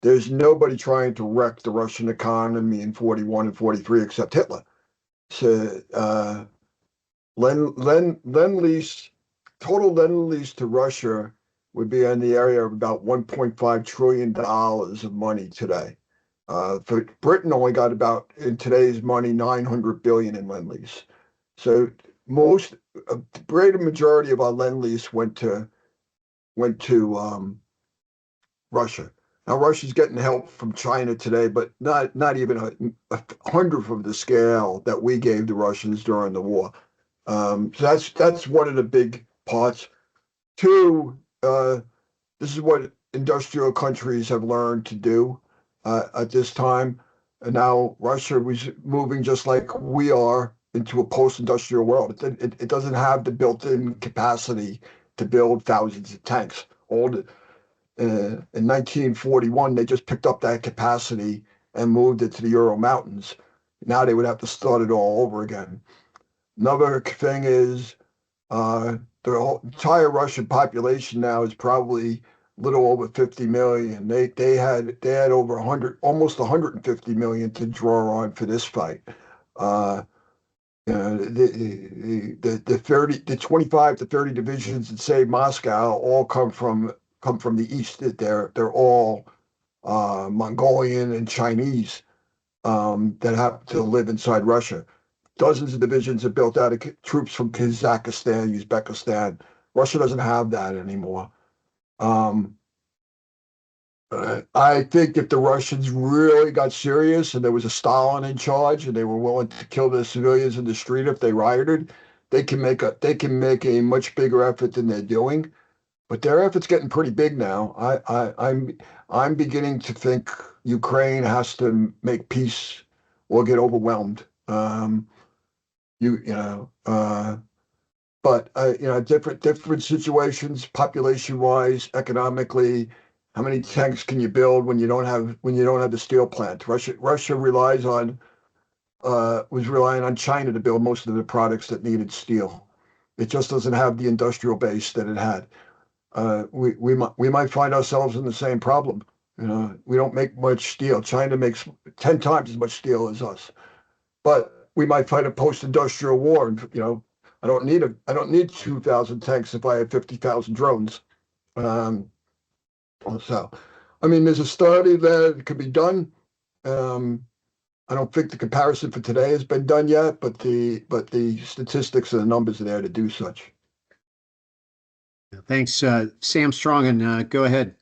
Speaker 2: There's nobody trying to wreck the Russian economy in 41 and 43 except Hitler. So Lend-Lease, total Lend-Lease to Russia would be in the area of about $1.5 trillion of money today. For Britain only got about, in today's money, 900 billion in Lend-Lease. So the greater majority of our Lend-Lease went to Russia. Now Russia's getting help from China today, but not even a hundredth of the scale that we gave the Russians during the war. So that's one of the big parts. Two, this is what industrial countries have learned to do at this time. And now Russia was moving just like we are into a post-industrial world. It doesn't have the built-in capacity to build thousands of tanks. In 1941, they just picked up that capacity and moved it to the Ural Mountains. Now they would have to start it all over again. Another thing is the whole entire Russian population now is probably a little over 50 million. They had over 100, almost 150 million to draw on for this fight. The 25 to 30 divisions that save Moscow all come from the east. They're all Mongolian and Chinese that happen to live inside Russia. Dozens of divisions are built out of troops from Kazakhstan, Uzbekistan. Russia doesn't have that anymore. I think if the Russians really got serious and there was a Stalin in charge and they were willing to kill the civilians in the street if they rioted, they can make a much bigger effort than they're doing. But their effort's getting pretty big now. I'm beginning to think Ukraine has to make peace or get overwhelmed. But different situations, population-wise, economically. How many tanks can you build when you don't have the steel plant? Russia was relying on China to build most of the products that needed steel. It just doesn't have the industrial base that it had. We might find ourselves in the same problem. We don't make much steel. China makes 10 times as much steel as us, but we might fight a post-industrial war. And I don't need 2,000 tanks if I have 50,000 drones. So, I mean, there's a study that could be done. I don't think the comparison for today has been done yet, but the statistics and the numbers are there to do such.
Speaker 1: Thanks, Sam Strong, and go ahead.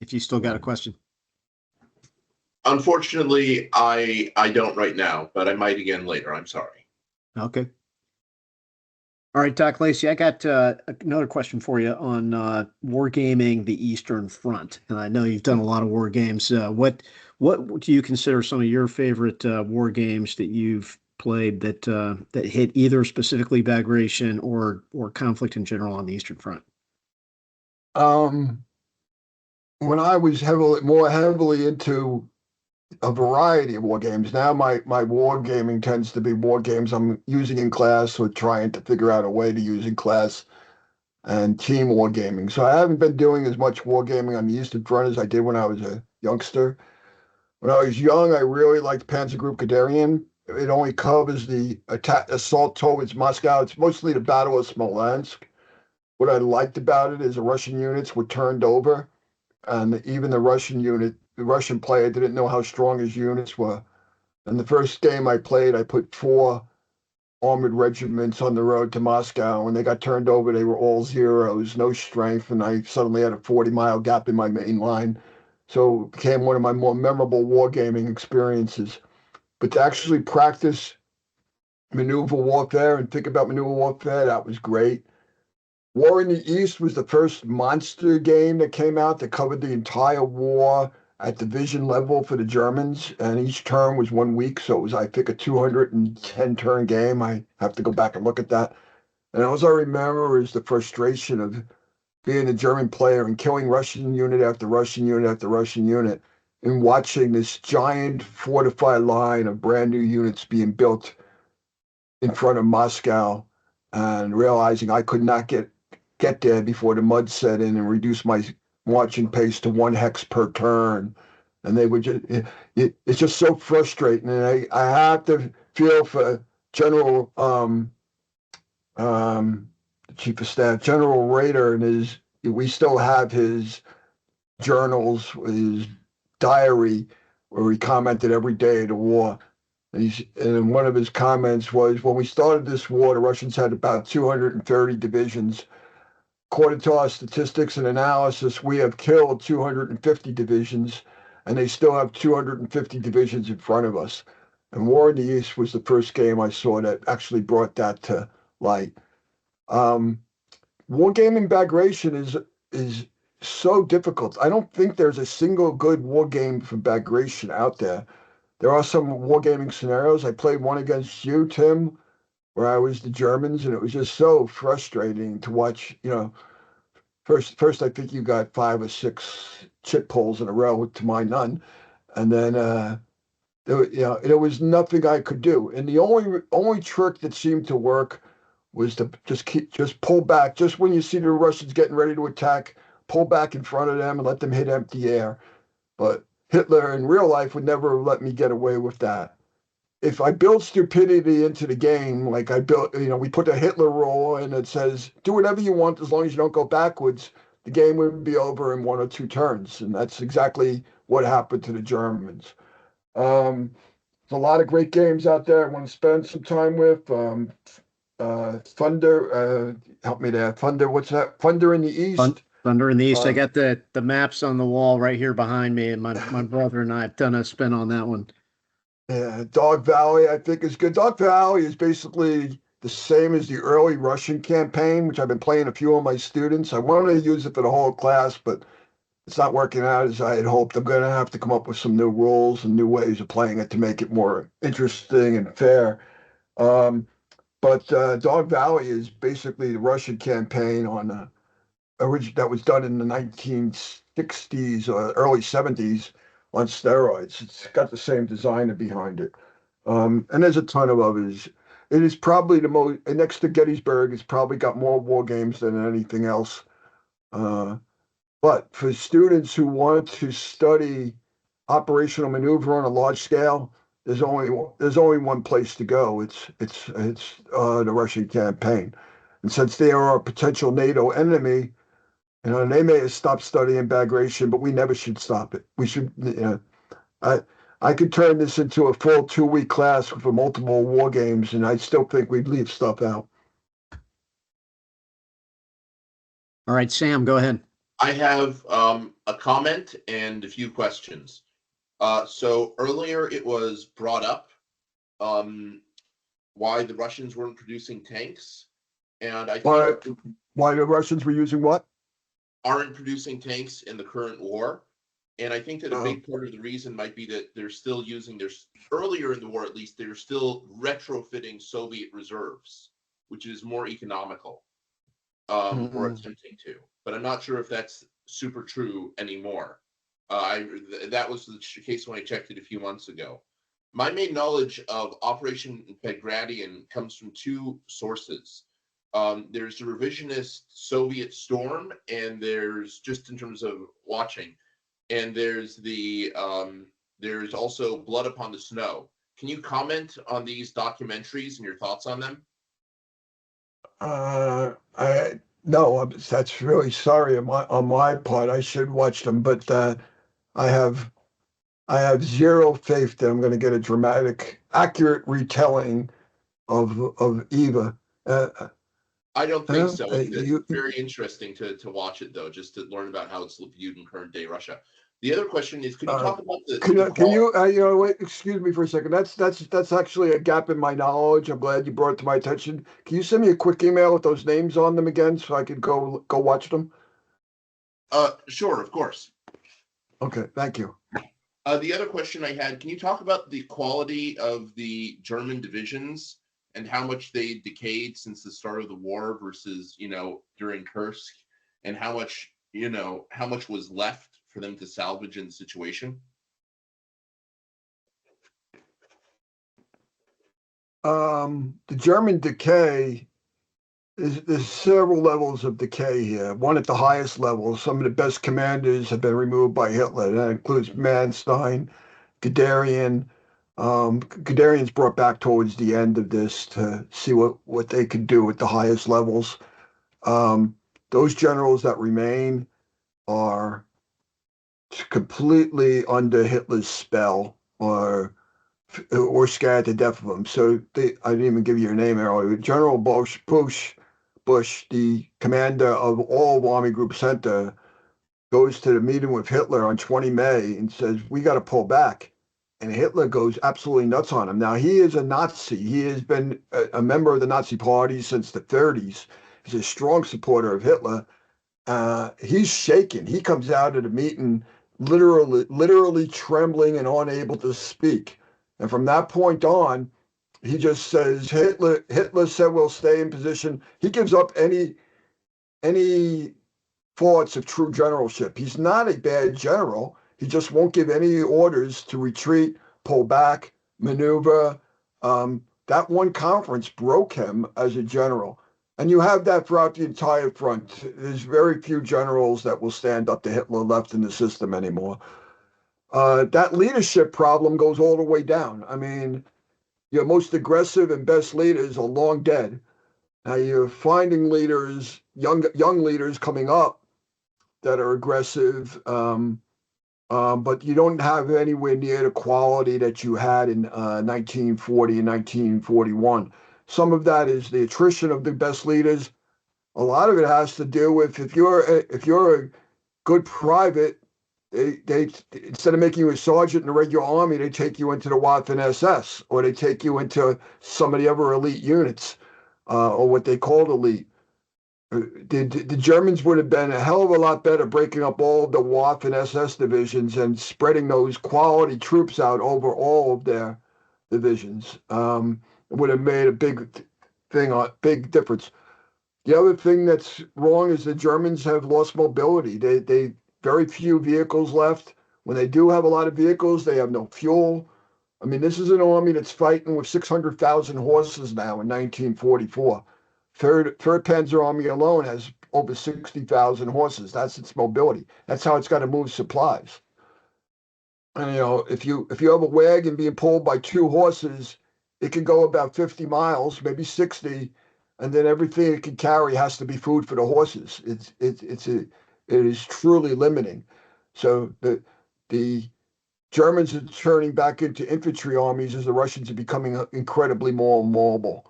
Speaker 1: If you still got a question.
Speaker 3: Unfortunately, I don't right now, but I might again later. I'm sorry.
Speaker 1: Okay. All right, Doc Lacey, I got another question for you on wargaming the Eastern Front, and I know you've done a lot of war games. What do you consider some of your favorite war games that you've played that hit either specifically Bagration or conflict in general on the Eastern Front?
Speaker 2: When I was more heavily into a variety of war games. Now my war gaming tends to be war games I'm using in class or trying to figure out a way to use in class, and team war gaming. So I haven't been doing as much war gaming on the Eastern Front as I did when I was a youngster. When I was young, I really liked Panzer Group Guderian. It only covers the assault towards Moscow. It's mostly the Battle of Smolensk. What I liked about it is the Russian units were turned over, and even the Russian player didn't know how strong his units were. And the first game I played, I put 4 armored regiments on the road to Moscow. When they got turned over, they were all zeros, no strength, and I suddenly had a 40-mile gap in my main line. So it became one of my more memorable wargaming experiences. But to actually practice maneuver warfare and think about maneuver warfare, that was great. War in the East was the first monster game that came out that covered the entire war at division level for the Germans, and each turn was 1 week, so it was, I think, a 210-turn game. I have to go back and look at that. And all I remember is the frustration of being a German player and killing Russian unit after Russian unit after Russian unit, and watching this giant fortified line of brand new units being built in front of Moscow, and realizing I could not get there before the mud set in and reduce my marching pace to 1 hex per turn. And they would just, it's just so frustrating. And I have to feel for General, Chief of Staff, General Rader, and we still have his journals, his diary, where he commented every day of the war. And one of his comments was, when we started this war, the Russians had about 230 divisions. According to our statistics and analysis, we have killed 250 divisions, and they still have 250 divisions in front of us. And War in the East was the first game I saw that actually brought that to light. Wargaming Bagration is so difficult. I don't think there's a single good war game for Bagration out there. there are some wargaming scenarios. I played one against you, Tim, where I was the Germans, and it was just so frustrating to watch. First I think you got 5 or 6 chip pulls in a row to my none, and then there was nothing I could do. And the only trick that seemed to work was to just pull back. Just when you see the Russians getting ready to attack, pull back in front of them and let them hit empty air. But Hitler in real life would never let me get away with that. If I build stupidity into the game, like I built, we put a Hitler rule and it says, do whatever you want as long as you don't go backwards, the game would be over in 1 or 2 turns. And that's exactly what happened to the Germans. There's a lot of great games out there I want to spend some time with. Thunder, help me there. Thunder, what's that? Thunder in the East.
Speaker 1: Thunder in the East. I got the maps on the wall right here behind me, and my brother and I have done a spin on that one.
Speaker 2: Yeah, Dog Valley, I think is good. Dog Valley is basically the same as the early Russian campaign, which I've been playing a few of my students. I wanted to use it for the whole class, but it's not working out as I had hoped. I'm going to have to come up with some new rules and new ways of playing it to make it more interesting and fair. But Dog Valley is basically the Russian campaign on that was done in the 1960s or early 70s on steroids. It's got the same designer behind it. And there's a ton of others. It is probably the most, next to Gettysburg, it's probably got more war games than anything else. But for students who want to study operational maneuver on a large scale, there's only one place to go. It's the Russian campaign. And since they are a potential NATO enemy, they may have stopped studying Bagration, but we never should stop it. We should, I could turn this into a full 2-week class for multiple war games, and I still think we'd leave stuff out.
Speaker 1: All right, Sam, go ahead.
Speaker 3: I have a comment and a few questions. So earlier it was brought up why the Russians weren't producing tanks, and I think
Speaker 2: why the Russians were using what?
Speaker 3: Aren't producing tanks in the current war. And I think that a big part of the reason might be that they're still using earlier in the war, at least, they're still retrofitting Soviet reserves, which is more economical, or attempting to. But I'm not sure if that's super true anymore. That was the case when I checked it a few months ago. My main knowledge of Operation Bagration comes from 2 sources. There's the revisionist Soviet Storm, and there's, just in terms of watching, and there's also Blood Upon the Snow. Can you comment on these documentaries and your thoughts on them?
Speaker 2: No, that's really sorry on my part. I should watch them, but I have zero faith that I'm going to get a dramatic, accurate retelling of Eva.
Speaker 3: I don't think so. It's very interesting to watch it, though, just to learn about how it's viewed in current day Russia. The other question is, could you talk about
Speaker 2: wait, excuse me for a second. That's actually a gap in my knowledge. I'm glad you brought it to my attention. Can you send me a quick email with those names on them again so I could go watch them?
Speaker 3: Sure, of course.
Speaker 2: Okay, thank you.
Speaker 3: The other question I had, can you talk about the quality of the German divisions and how much they decayed since the start of the war versus, during Kursk, and how much was left for them to salvage in the situation?
Speaker 2: The German decay there's several levels of decay here. One at the highest level, some of the best commanders have been removed by Hitler. That includes Manstein, Guderian. Guderian's brought back towards the end of this to see what they could do at the highest levels. Those generals that remain are completely under Hitler's spell or scared to death of them. So I didn't even give you your name earlier. General Bush, the commander of all Army Group Center, goes to the meeting with Hitler on 20 May and says, we got to pull back. And Hitler goes absolutely nuts on him. Now, he is a Nazi. He has been a member of the Nazi Party since the 30s. He's a strong supporter of Hitler. He's shaken. He comes out of the meeting literally trembling and unable to speak. And from that point on, he just says Hitler said we'll stay in position. He gives up any thoughts of true generalship. He's not a bad general. He just won't give any orders to retreat, pull back, maneuver. That one conference broke him as a general. And you have that throughout the entire front. There's very few generals that will stand up to Hitler left in the system anymore. That leadership problem goes all the way down. I mean, your most aggressive and best leaders are long dead. Now you're finding leaders, young leaders coming up that are aggressive, but you don't have anywhere near the quality that you had in 1940 and 1941. Some of that is the attrition of the best leaders. A lot of it has to do with if you're a good private, they instead of making you a sergeant in the regular army, they take you into the Waffen SS, or they take you into some of the other elite units, or what they called elite. The Germans would have been a hell of a lot better breaking up all of the Waffen SS divisions and spreading those quality troops out over all of their divisions. It would have made a big difference. The other thing that's wrong is the Germans have lost mobility. They very few vehicles left. When they do have a lot of vehicles, they have no fuel. I mean, this is an army that's fighting with 600,000 horses now in 1944. Third Panzer Army alone has over 60,000 horses. That's its mobility. That's how it's got to move supplies. And if you have a wagon being pulled by two horses, it can go about 50 miles, maybe 60, and then everything it can carry has to be food for the horses. It is truly limiting. So the Germans are turning back into infantry armies as the Russians are becoming incredibly more mobile.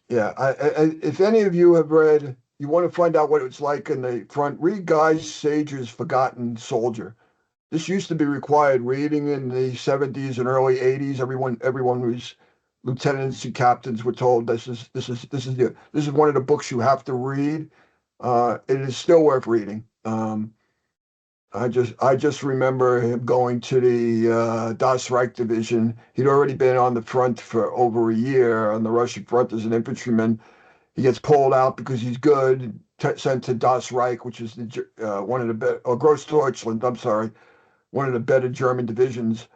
Speaker 2: Yeah, if any of you have read, you want to find out what it's like in the front, read Guy Sager's Forgotten Soldier. This used to be required reading in the 70s and early 80s. Everyone who's lieutenants and captains were told this is one of the books you have to read. It is still worth reading. I just remember him going to the Das Reich division. He'd already been on the front for over a year on the Russian front as an infantryman. He gets pulled out because he's good, sent to Das Reich, which is one of the better, or Grossdeutschland, I'm sorry, one of the better German divisions.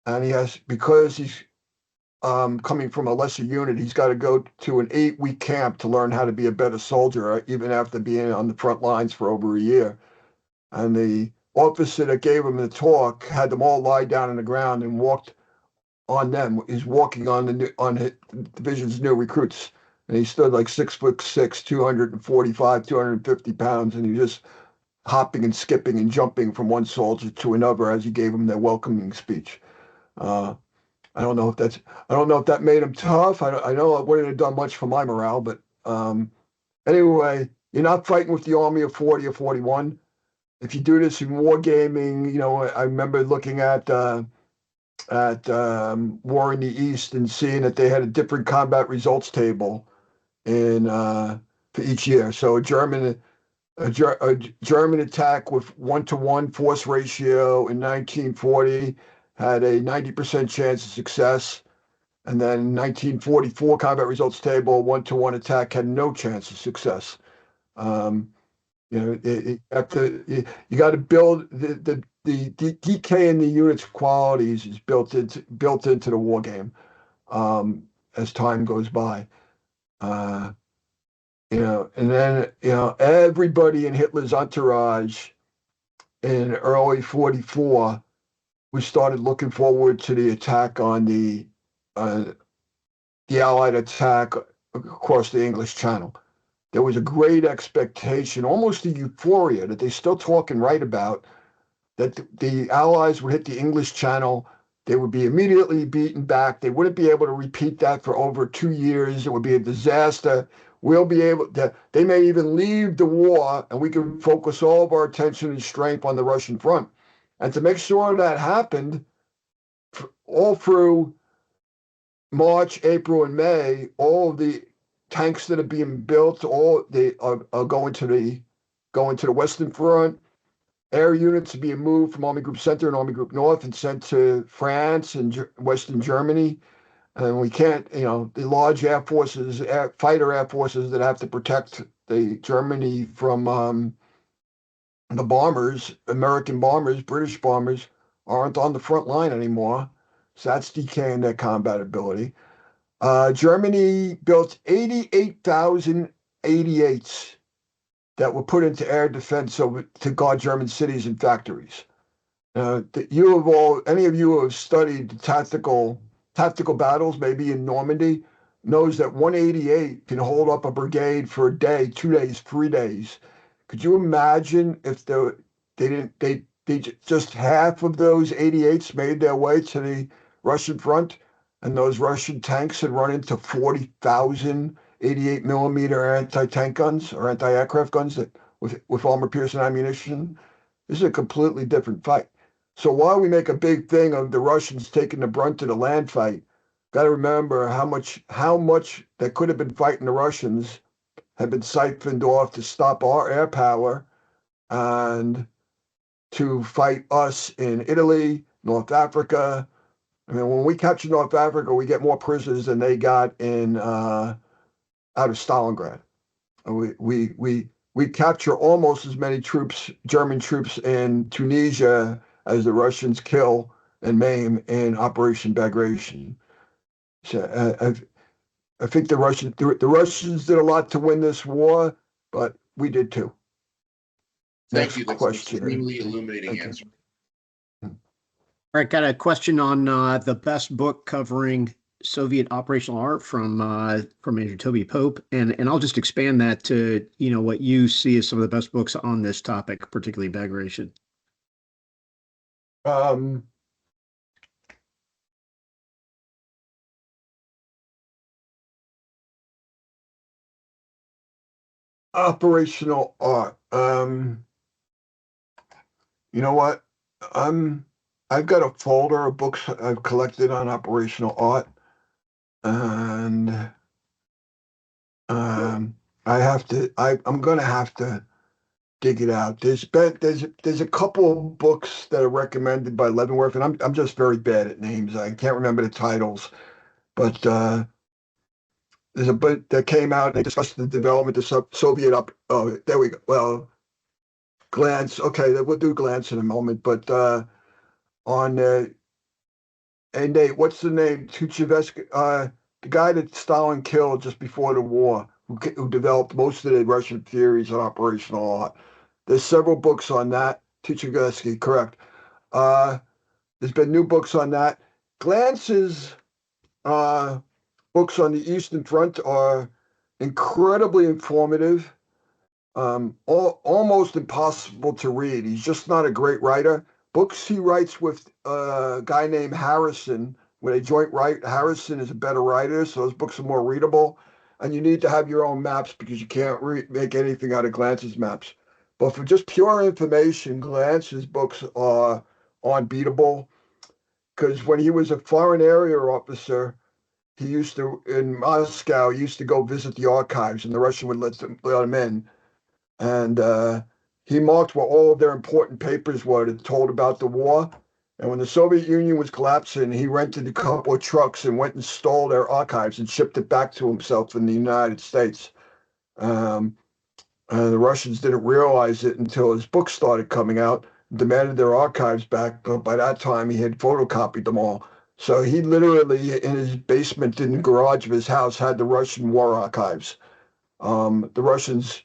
Speaker 2: And because he's coming from a lesser unit, he's got to go to an 8-week camp to learn how to be a better soldier, even after being on the front lines for over a year. And the officer that gave him the talk had them all lie down on the ground and walked on them. He's walking on the division's new recruits, and he stood like 6'6", 245, 250 pounds, and he just hopping and skipping and jumping from one soldier to another as he gave him their welcoming speech. I don't know if that made him tough. I know it wouldn't have done much for my morale, but anyway, you're not fighting with the army of 40 or 41. If you do this in wargaming, I remember looking at War in the East and seeing that they had a different combat results table for each year. So a German attack with 1-to-1 force ratio in 1940 had a 90% chance of success, and then 1944 combat results table 1-to-1 attack had no chance of success. You got to build the DK in the unit's qualities is built into the war game as time goes by. And then everybody in Hitler's entourage in early 44, we started looking forward to the attack on the Allied attack across the English Channel. There was a great expectation, almost a euphoria that they still talk and write about, that the Allies would hit the English Channel. They would be immediately beaten back. They wouldn't be able to repeat that for over 2 years. It would be a disaster. They may even leave the war, and we can focus all of our attention and strength on the Russian front. And to make sure that happened, all through March, April, and May, all of the tanks that are being built, all they are going to the Western Front. air units are being moved from Army Group Center and Army Group North and sent to France and Western Germany. And we can't, the large air forces, fighter air forces that have to protect the Germany from the bombers, American bombers, British bombers, aren't on the front line anymore. So that's decaying their combat ability. Germany built 88,000 88s that were put into air defense to guard German cities and factories. Any of you who have studied tactical battles, maybe in Normandy, knows that 188 can hold up a brigade for a day, 2 days, 3 days. Could you imagine if just half of those 88s made their way to the Russian front, and those Russian tanks had run into 40,000 88 millimeter anti-tank guns or anti-aircraft guns with armor-piercing ammunition? This is a completely different fight. So while we make a big thing of the Russians taking the brunt of the land fight, got to remember how much that could have been fighting the Russians had been siphoned off to stop our air power and to fight us in Italy, North Africa. I mean, when we capture North Africa, we get more prisoners than they got in out of Stalingrad. We capture almost as many troops, German troops in Tunisia as the Russians kill and maim in Operation Bagration. So I think the Russians did a lot to win this war, but we did too.
Speaker 3: Thank you. That's an extremely illuminating answer.
Speaker 1: All right, got a question on the best book covering Soviet operational art from Major Toby Pope, and I'll just expand that to what you see as some of the best books on this topic, particularly Bagration.
Speaker 2: Operational art. You know what? I've got a folder of books I've collected on operational art, and I'm gonna have to dig it out. There's a couple of books that are recommended by Leavenworth, and I'm just very bad at names. I can't remember the titles, but there's a book that came out. They discussed the development of Soviet up. Oh, there we go. Well, Glance. Okay, we'll do Glance in a moment, but on hey Nate, what's the name? Tuchevsky, the guy that Stalin killed just before the war, who developed most of the Russian theories on operational art. There's several books on that. Tuchevsky, correct. There's been new books on that. Glance's books on the Eastern Front are incredibly informative, almost impossible to read. He's just not a great writer. Books he writes with a guy named Harrison, where they joint write. Harrison is a better writer, so those books are more readable. And you need to have your own maps because you can't make anything out of Glance's maps. But for just pure information, Glance's books are unbeatable. Because when he was a foreign area officer, he used to, in Moscow, he used to go visit the archives, and the Russian would let him in. And he marked where all of their important papers were that told about the war. And when the Soviet Union was collapsing, he rented a couple of trucks and went and stole their archives and shipped it back to himself in the United States. The Russians didn't realize it until his books started coming out, demanded their archives back. But by that time, he had photocopied them all. So he literally, in his basement in the garage of his house, had the Russian war archives. The Russians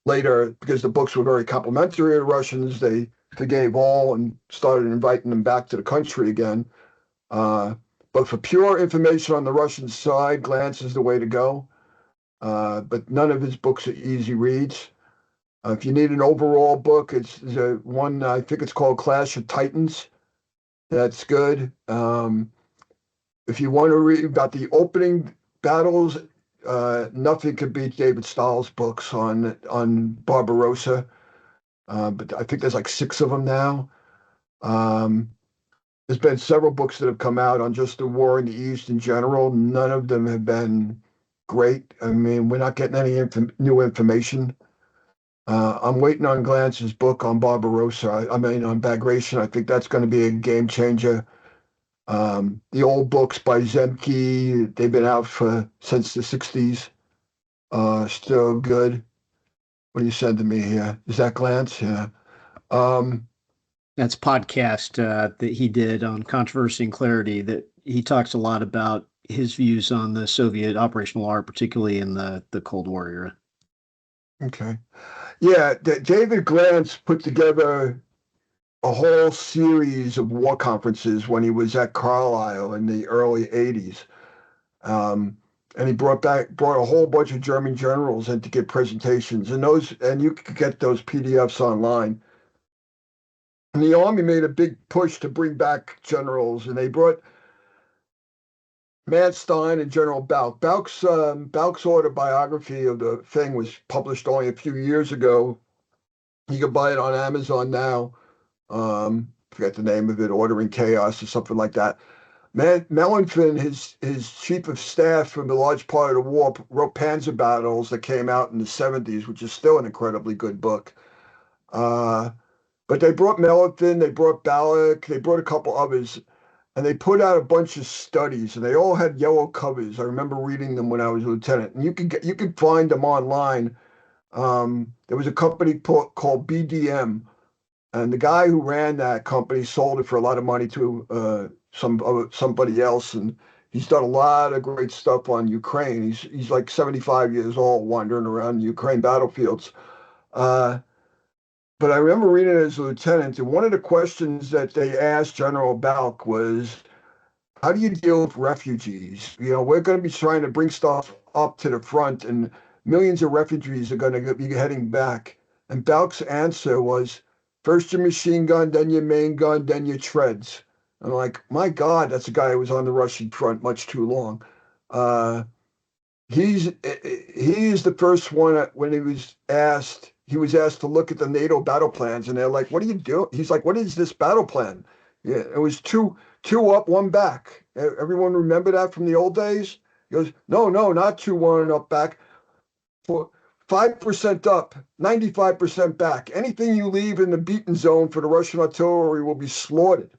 Speaker 2: later, because the books were very complimentary to the Russians, they forgave all and started inviting them back to the country again. But for pure information on the Russian side, Glance is the way to go. But none of his books are easy reads. If you need an overall book, it's one, I think it's called Clash of Titans. That's good. If you want to read about the opening battles, nothing could beat David Stahl's books on Barbarossa. But I think there's like 6 of them now. There's been several books that have come out on just the war in the East in general. None of them have been great. I mean, we're not getting any new information. I'm waiting on Glance's book on Barbarossa. I mean, on Bagration. I think that's going to be a game changer. The old books by Zemke, they've been out since the 60s. Still good. What are you sending me here? Is that Glance? Yeah. Um,
Speaker 1: That's podcast that he did on Controversy and Clarity that he talks a lot about his views on the Soviet operational art, particularly in the Cold War era.
Speaker 2: okay. Yeah, David Glance put together a whole series of war conferences when he was at Carlisle in the early 80s. Um, and he brought a whole bunch of German generals in to give presentations, and you could get those PDFs online. And the army made a big push to bring back generals, and they brought Manstein and General Balk. Balk's autobiography of the thing was published only a few years ago. You can buy it on Amazon now. Forget the name of it, Ordering Chaos or something like that. Mellonfin, his chief of staff from the large part of the war, wrote Panzer Battles that came out in the 70s, which is still an incredibly good book. But they brought Mellonfin, they brought Ballack, they brought a couple others, and they put out a bunch of studies, and they all had yellow covers. I remember reading them when I was a lieutenant, and you could find them online. There was a company called BDM, and the guy who ran that company sold it for a lot of money to somebody else, and he's done a lot of great stuff on Ukraine. He's like 75 years old, wandering around Ukraine battlefields. Uh, but I remember reading it as a lieutenant, and one of the questions that they asked General Balk was, how do you deal with refugees? You know, we're going to be trying to bring stuff up to the front, and millions of refugees are going to be heading back. And Balk's answer was, first your machine gun, then your main gun, then your treads. I'm like, my God, that's a guy who was on the Russian front much too long. Uh, he is the first one when he was asked to look at the NATO battle plans, and they're like, "What are you doing?" He's like, "What is this battle plan?" Yeah, it was two up, one back. Everyone remember that from the old days? He goes, "No, no, not 2-1 up back. For 5% up, 95% back. Anything you leave in the beaten zone for the Russian artillery will be slaughtered."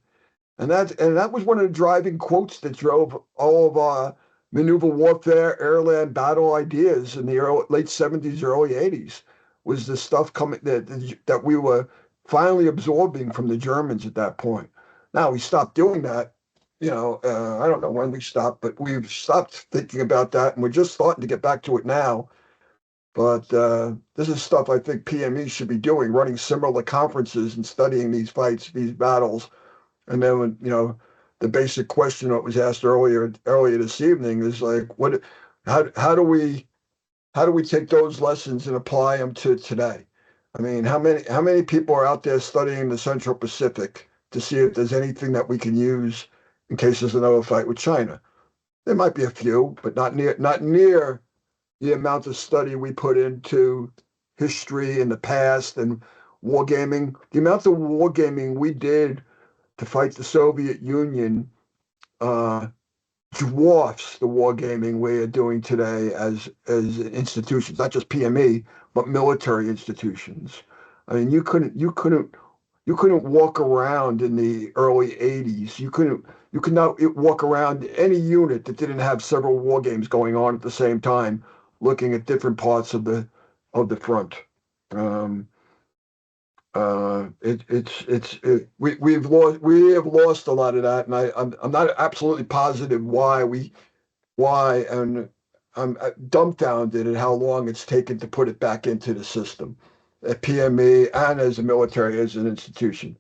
Speaker 2: And that was one of the driving quotes that drove all of our maneuver warfare, airland battle ideas in the late 70s, early 80s, was the stuff coming that we were finally absorbing from the Germans at that point. Now we stopped doing that. I don't know when we stopped, but we've stopped thinking about that, and we're just starting to get back to it now. But this is stuff I think PME should be doing, running similar conferences and studying these fights, these battles. And then the basic question that was asked earlier this evening is like, how do we take those lessons and apply them to today? I mean, how many people are out there studying the Central Pacific to see if there's anything that we can use in case there's another fight with China? There might be a few, but not near the amount of study we put into history in the past and wargaming. The amount of wargaming we did to fight the Soviet Union uh, dwarfs the wargaming we are doing today as institutions, not just PME, but military institutions. I mean, you couldn't walk around in the early 80s. You could not walk around any unit that didn't have several war games going on at the same time, looking at different parts of the front. Um, we have lost a lot of that, and I'm not absolutely positive why, and I'm dumbfounded at how long it's taken to put it back into the system at PME and as a military, as an institution.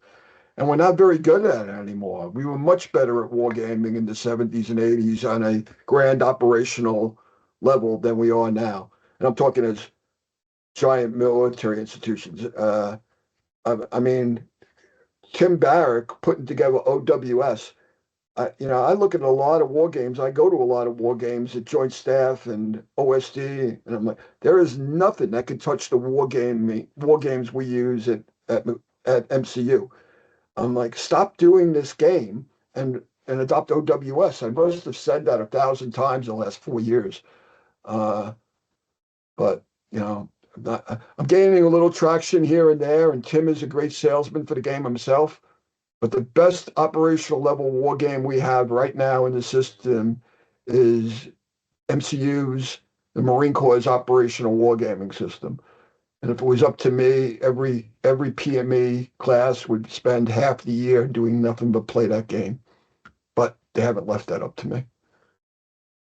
Speaker 2: And we're not very good at it anymore. We were much better at wargaming in the 70s and 80s on a grand operational level than we are now. And I'm talking as giant military institutions. I mean, Tim Barrack putting together OWS. I look at a lot of war games. I go to a lot of war games at Joint Staff and OSD, and I'm like, there is nothing that can touch the war games we use at MCU. I'm like, stop doing this game and adopt OWS. I must have said that 1,000 times in the last 4 years. Uh, but I'm gaining a little traction here and there, and Tim is a great salesman for the game himself. But the best operational level war game we have right now in the system is MCU's, the Marine Corps' operational wargaming system. And if it was up to me, every PME class would spend half the year doing nothing but play that game. But they haven't left that up to me.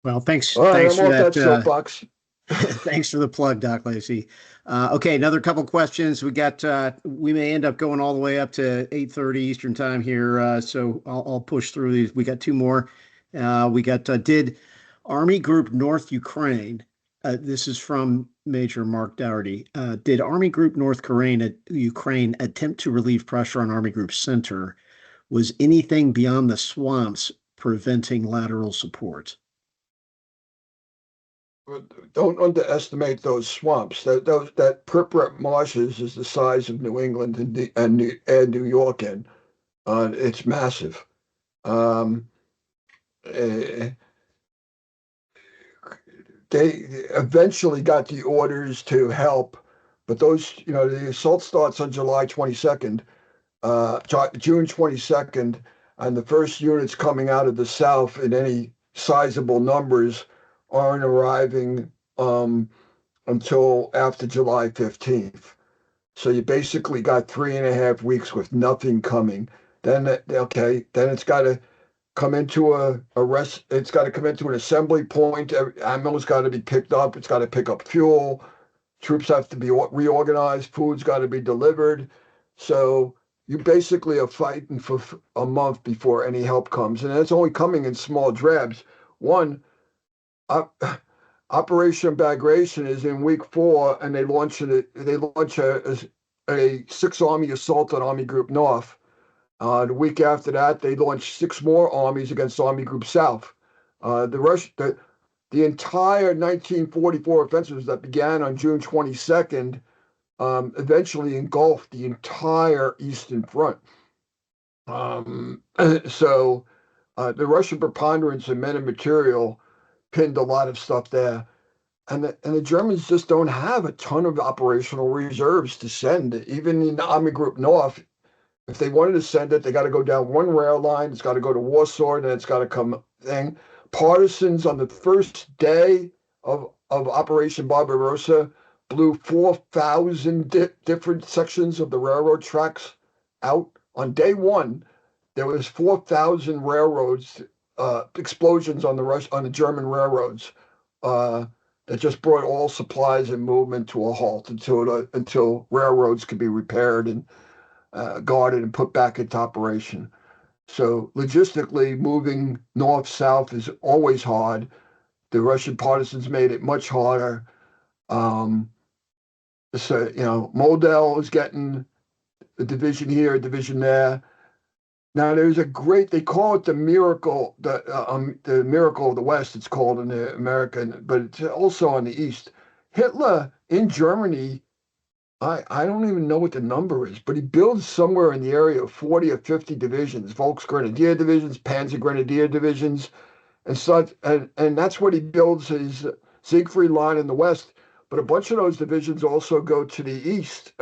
Speaker 1: Well, thanks.
Speaker 2: All right,
Speaker 1: Thanks
Speaker 2: I'm
Speaker 1: for
Speaker 2: off that
Speaker 1: that.
Speaker 2: soapbox.
Speaker 1: Thanks for the plug, Doc Lacey. Okay, another couple questions. We may end up going all the way up to 8:30 Eastern time here, so I'll push through these. We got two more. Did Army Group North Ukraine, this is from Major Mark Dougherty, did Army Group North Ukraine attempt to relieve pressure on Army Group Center? Was anything beyond the swamps preventing lateral support?
Speaker 2: Don't underestimate those swamps. That Pripyat marshes is the size of New England and New York, and it's massive. Um, eh, they eventually got the orders to help, but the assault starts on July 22nd, June 22nd, and the first units coming out of the south in any sizable numbers aren't arriving until after July 15th. So you basically got 3.5 weeks with nothing coming. Then it's got to come into it's got to come into an assembly point. Ammo's got to be picked up. It's got to pick up fuel. Troops have to be reorganized. Food's got to be delivered. So you basically are fighting for a month before any help comes, and it's only coming in small drabs. One, Operation Bagration is in week 4, and they launch a 6-army assault on Army Group North. The week after that, they launched 6 more armies against Army Group South. The entire 1944 offensives that began on June 22nd eventually engulfed the entire Eastern Front. So the Russian preponderance in men and material pinned a lot of stuff there. And the Germans just don't have a ton of operational reserves to send. Even in the Army Group North, if they wanted to send it, they got to go down one rail line. It's got to go to Warsaw, and it's got to come thing. Partisans on the first day of Operation Barbarossa blew 4,000 different sections of the railroad tracks out. On day 1, there was 4,000 railroads explosions on the German railroads that just brought all supplies and movement to a halt until railroads could be repaired and guarded and put back into operation. So logistically, moving north-south is always hard. The Russian partisans made it much harder. Model is getting a division here, a division there. Now there's they call it the miracle, the miracle of the West. It's called in the American, but it's also on the East. Hitler in Germany, I don't even know what the number is, but he builds somewhere in the area of 40 or 50 divisions, Volksgrenadier divisions, Panzer Grenadier divisions, and such, and that's what he builds his Siegfried line in the West. But a bunch of those divisions also go to the East.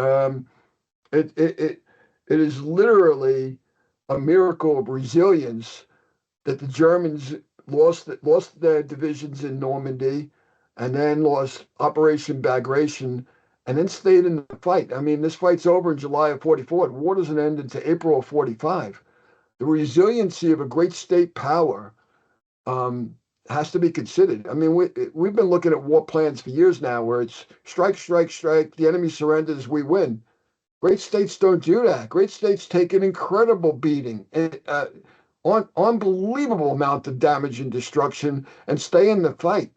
Speaker 2: It is literally a miracle of resilience that the Germans lost their divisions in Normandy, and then lost Operation Bagration, and then stayed in the fight. I mean, this fight's over in July of 44. The war doesn't end until April of 45. The resiliency of a great state power has to be considered. I mean, we've been looking at war plans for years now, where it's strike, strike, strike. The enemy surrenders, we win. Great states don't do that. Great states take an incredible beating, unbelievable amount of damage and destruction, and stay in the fight.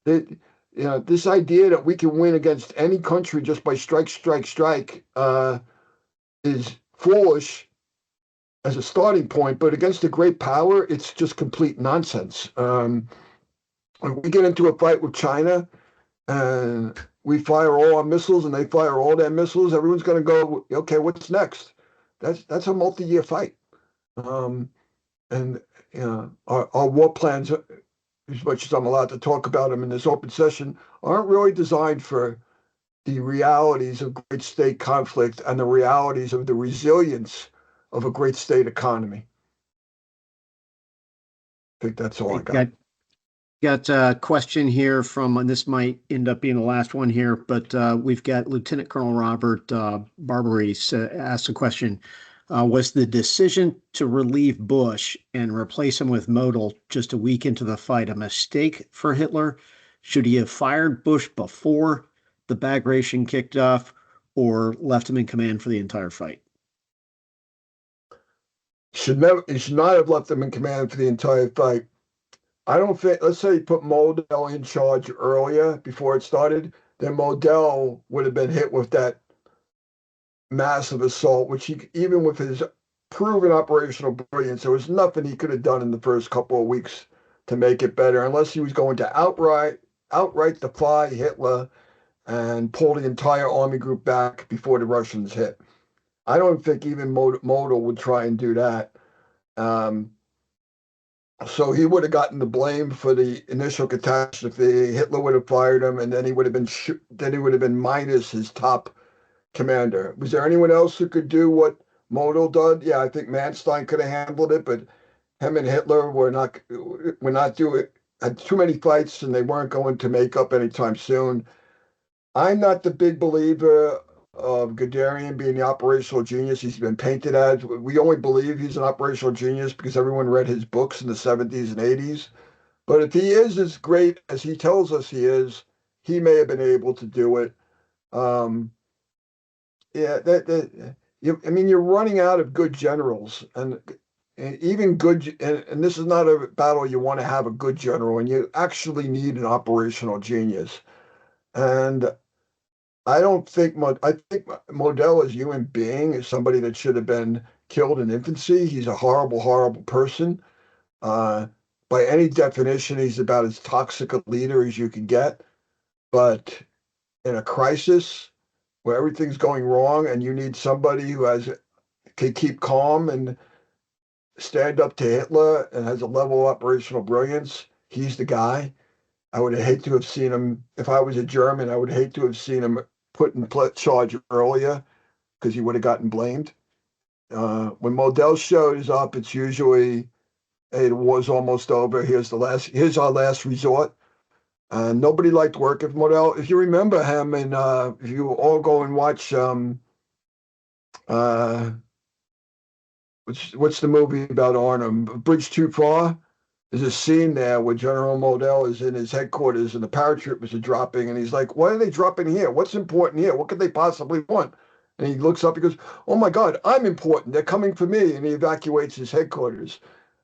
Speaker 2: This idea that we can win against any country just by strike, strike, strike is foolish as a starting point, but against a great power, it's just complete nonsense. When we get into a fight with China, and we fire all our missiles and they fire all their missiles, everyone's going to go, okay, what's next? That's a multi-year fight. And our war plans, as much as I'm allowed to talk about them in this open session, aren't really designed for the realities of great state conflict and the realities of the resilience of a great state economy. I think that's all I got.
Speaker 1: Got a question here from, and this might end up being the last one here, but we've got Lieutenant Colonel Robert Barbaris asked a question. Was the decision to relieve Bush and replace him with Model just a week into the fight a mistake for Hitler? Should he have fired Bush before the Bagration kicked off or left him in command for the entire fight?
Speaker 2: He should not have left him in command for the entire fight. I don't think, let's say he put Modell in charge earlier before it started, then Modell would have been hit with that massive assault, which he, even with his proven operational brilliance, there was nothing he could have done in the first couple of weeks to make it better, unless he was going to outright defy Hitler and pull the entire army group back before the Russians hit. I don't think even Model would try and do that. So he would have gotten the blame for the initial catastrophe. Hitler would have fired him, and then he would have been minus his top commander. Was there anyone else who could do what Model did? Yeah, I think Manstein could have handled it, but him and Hitler were not doing, had too many fights, and they weren't going to make up anytime soon. I'm not the big believer of Guderian being the operational genius he's been painted as. We only believe he's an operational genius because everyone read his books in the 70s and 80s. But if he is as great as he tells us he is, he may have been able to do it. Yeah, I mean, you're running out of good generals, and even good, and this is not a battle you want to have a good general, and you actually need an operational genius. And I don't think I think Modell as human being is somebody that should have been killed in infancy. He's a horrible, horrible person. Uh, by any definition, he's about as toxic a leader as you can get. But in a crisis where everything's going wrong and you need somebody who can keep calm and stand up to Hitler and has a level of operational brilliance, he's the guy. I would hate to have seen him, if I was a German, I would hate to have seen him put in charge earlier because he would have gotten blamed. When Modell shows up, it's usually, hey, the war's almost over. Here's our last resort. Nobody liked working with Modell. If you remember him, and if you all go and watch, what's the movie about Arnhem? Bridge Too Far. There's a scene there where General Modell is in his headquarters and the paratroopers are dropping, and he's like, "Why are they dropping here? What's important here? What could they possibly want?" And he looks up, he goes, "Oh my God, I'm important. They're coming for me," and he evacuates his headquarters.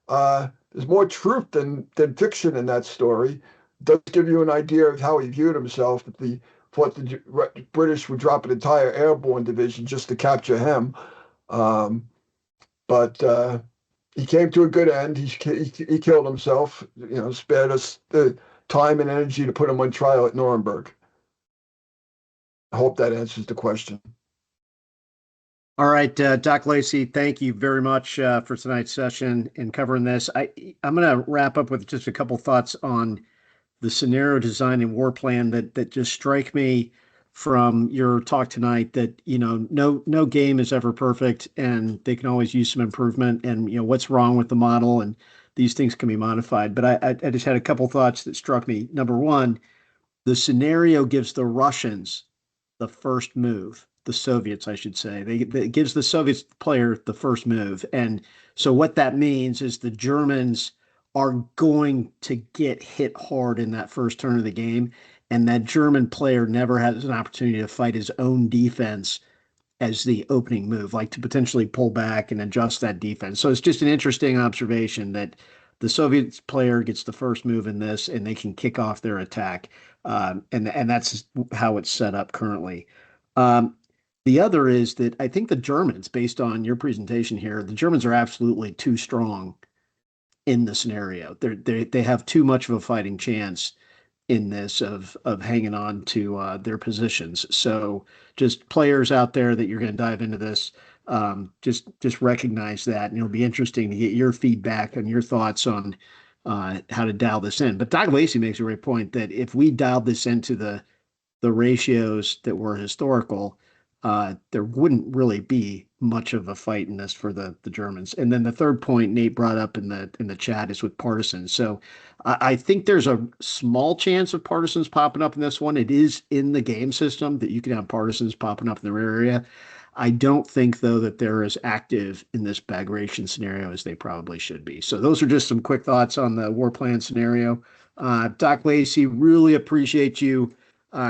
Speaker 2: There's more truth than fiction in that story. It does give you an idea of how he viewed himself. That the thought the British would drop an entire airborne division just to capture him. But he came to a good end. He killed himself, spared us the time and energy to put him on trial at Nuremberg. I hope that answers the question.
Speaker 1: All right, Doc Lacey, thank you very much for tonight's session and covering this. I'm going to wrap up with just a couple thoughts on the scenario design and war plan that just strike me from your talk tonight, that no game is ever perfect and they can always use some improvement, and what's wrong with the model, and these things can be modified. But I just had a couple thoughts that struck me. Number one, the scenario gives the Russians the first move, the Soviets, I should say. It gives the Soviets player the first move. And so what that means is the Germans are going to get hit hard in that first turn of the game. And that German player never has an opportunity to fight his own defense as the opening move, like to potentially pull back and adjust that defense. So it's just an interesting observation that the Soviet player gets the first move in this, and they can kick off their attack. And that's how it's set up currently. The other is that I think the Germans, based on your presentation here, the Germans are absolutely too strong in the scenario. They have too much of a fighting chance in this of hanging on to their positions. So just players out there that you're going to dive into this, just recognize that, and it'll be interesting to get your feedback and your thoughts on how to dial this in. But Doc Lacey makes a great point that if we dialed this into the the ratios that were historical, there wouldn't really be much of a fight in this for the Germans. And then the third point Nate brought up in the chat is with partisans. So I think there's a small chance of partisans popping up in this one. It is in the game system that you can have partisans popping up in the rear area. I don't think, though, that they're as active in this Bagration scenario as they probably should be. So those are just some quick thoughts on the war plan scenario. Doc Lacey, really appreciate you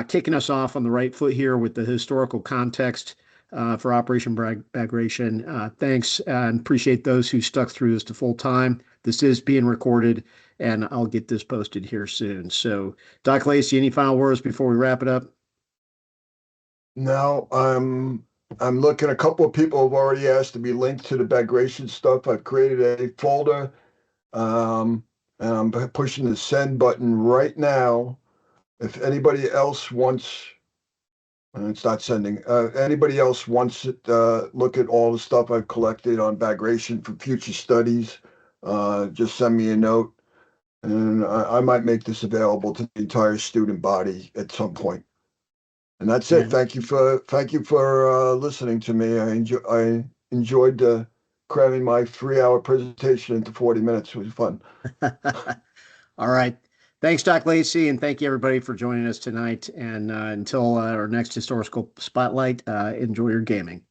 Speaker 1: kicking us off on the right foot here with the historical context for Operation Bagration. Thanks, and appreciate those who stuck through this to full time. This is being recorded, and I'll get this posted here soon. So, Doc Lacey, any final words before we wrap it up?
Speaker 2: No, I'm looking. A couple of people have already asked to be linked to the Bagration stuff. I've created a folder, and I'm pushing the send button right now. If anybody else wants, it's not sending. Anybody else wants to look at all the stuff I've collected on Bagration for future studies, just send me a note, and I might make this available to the entire student body at some point. And that's it.
Speaker 1: Yeah.
Speaker 2: Thank you for listening to me. I enjoyed cramming my 3-hour presentation into 40 minutes. It was fun.
Speaker 1: All right. Thanks, Doc Lacey, and thank you everybody for joining us tonight. And until our next historical spotlight, enjoy your gaming.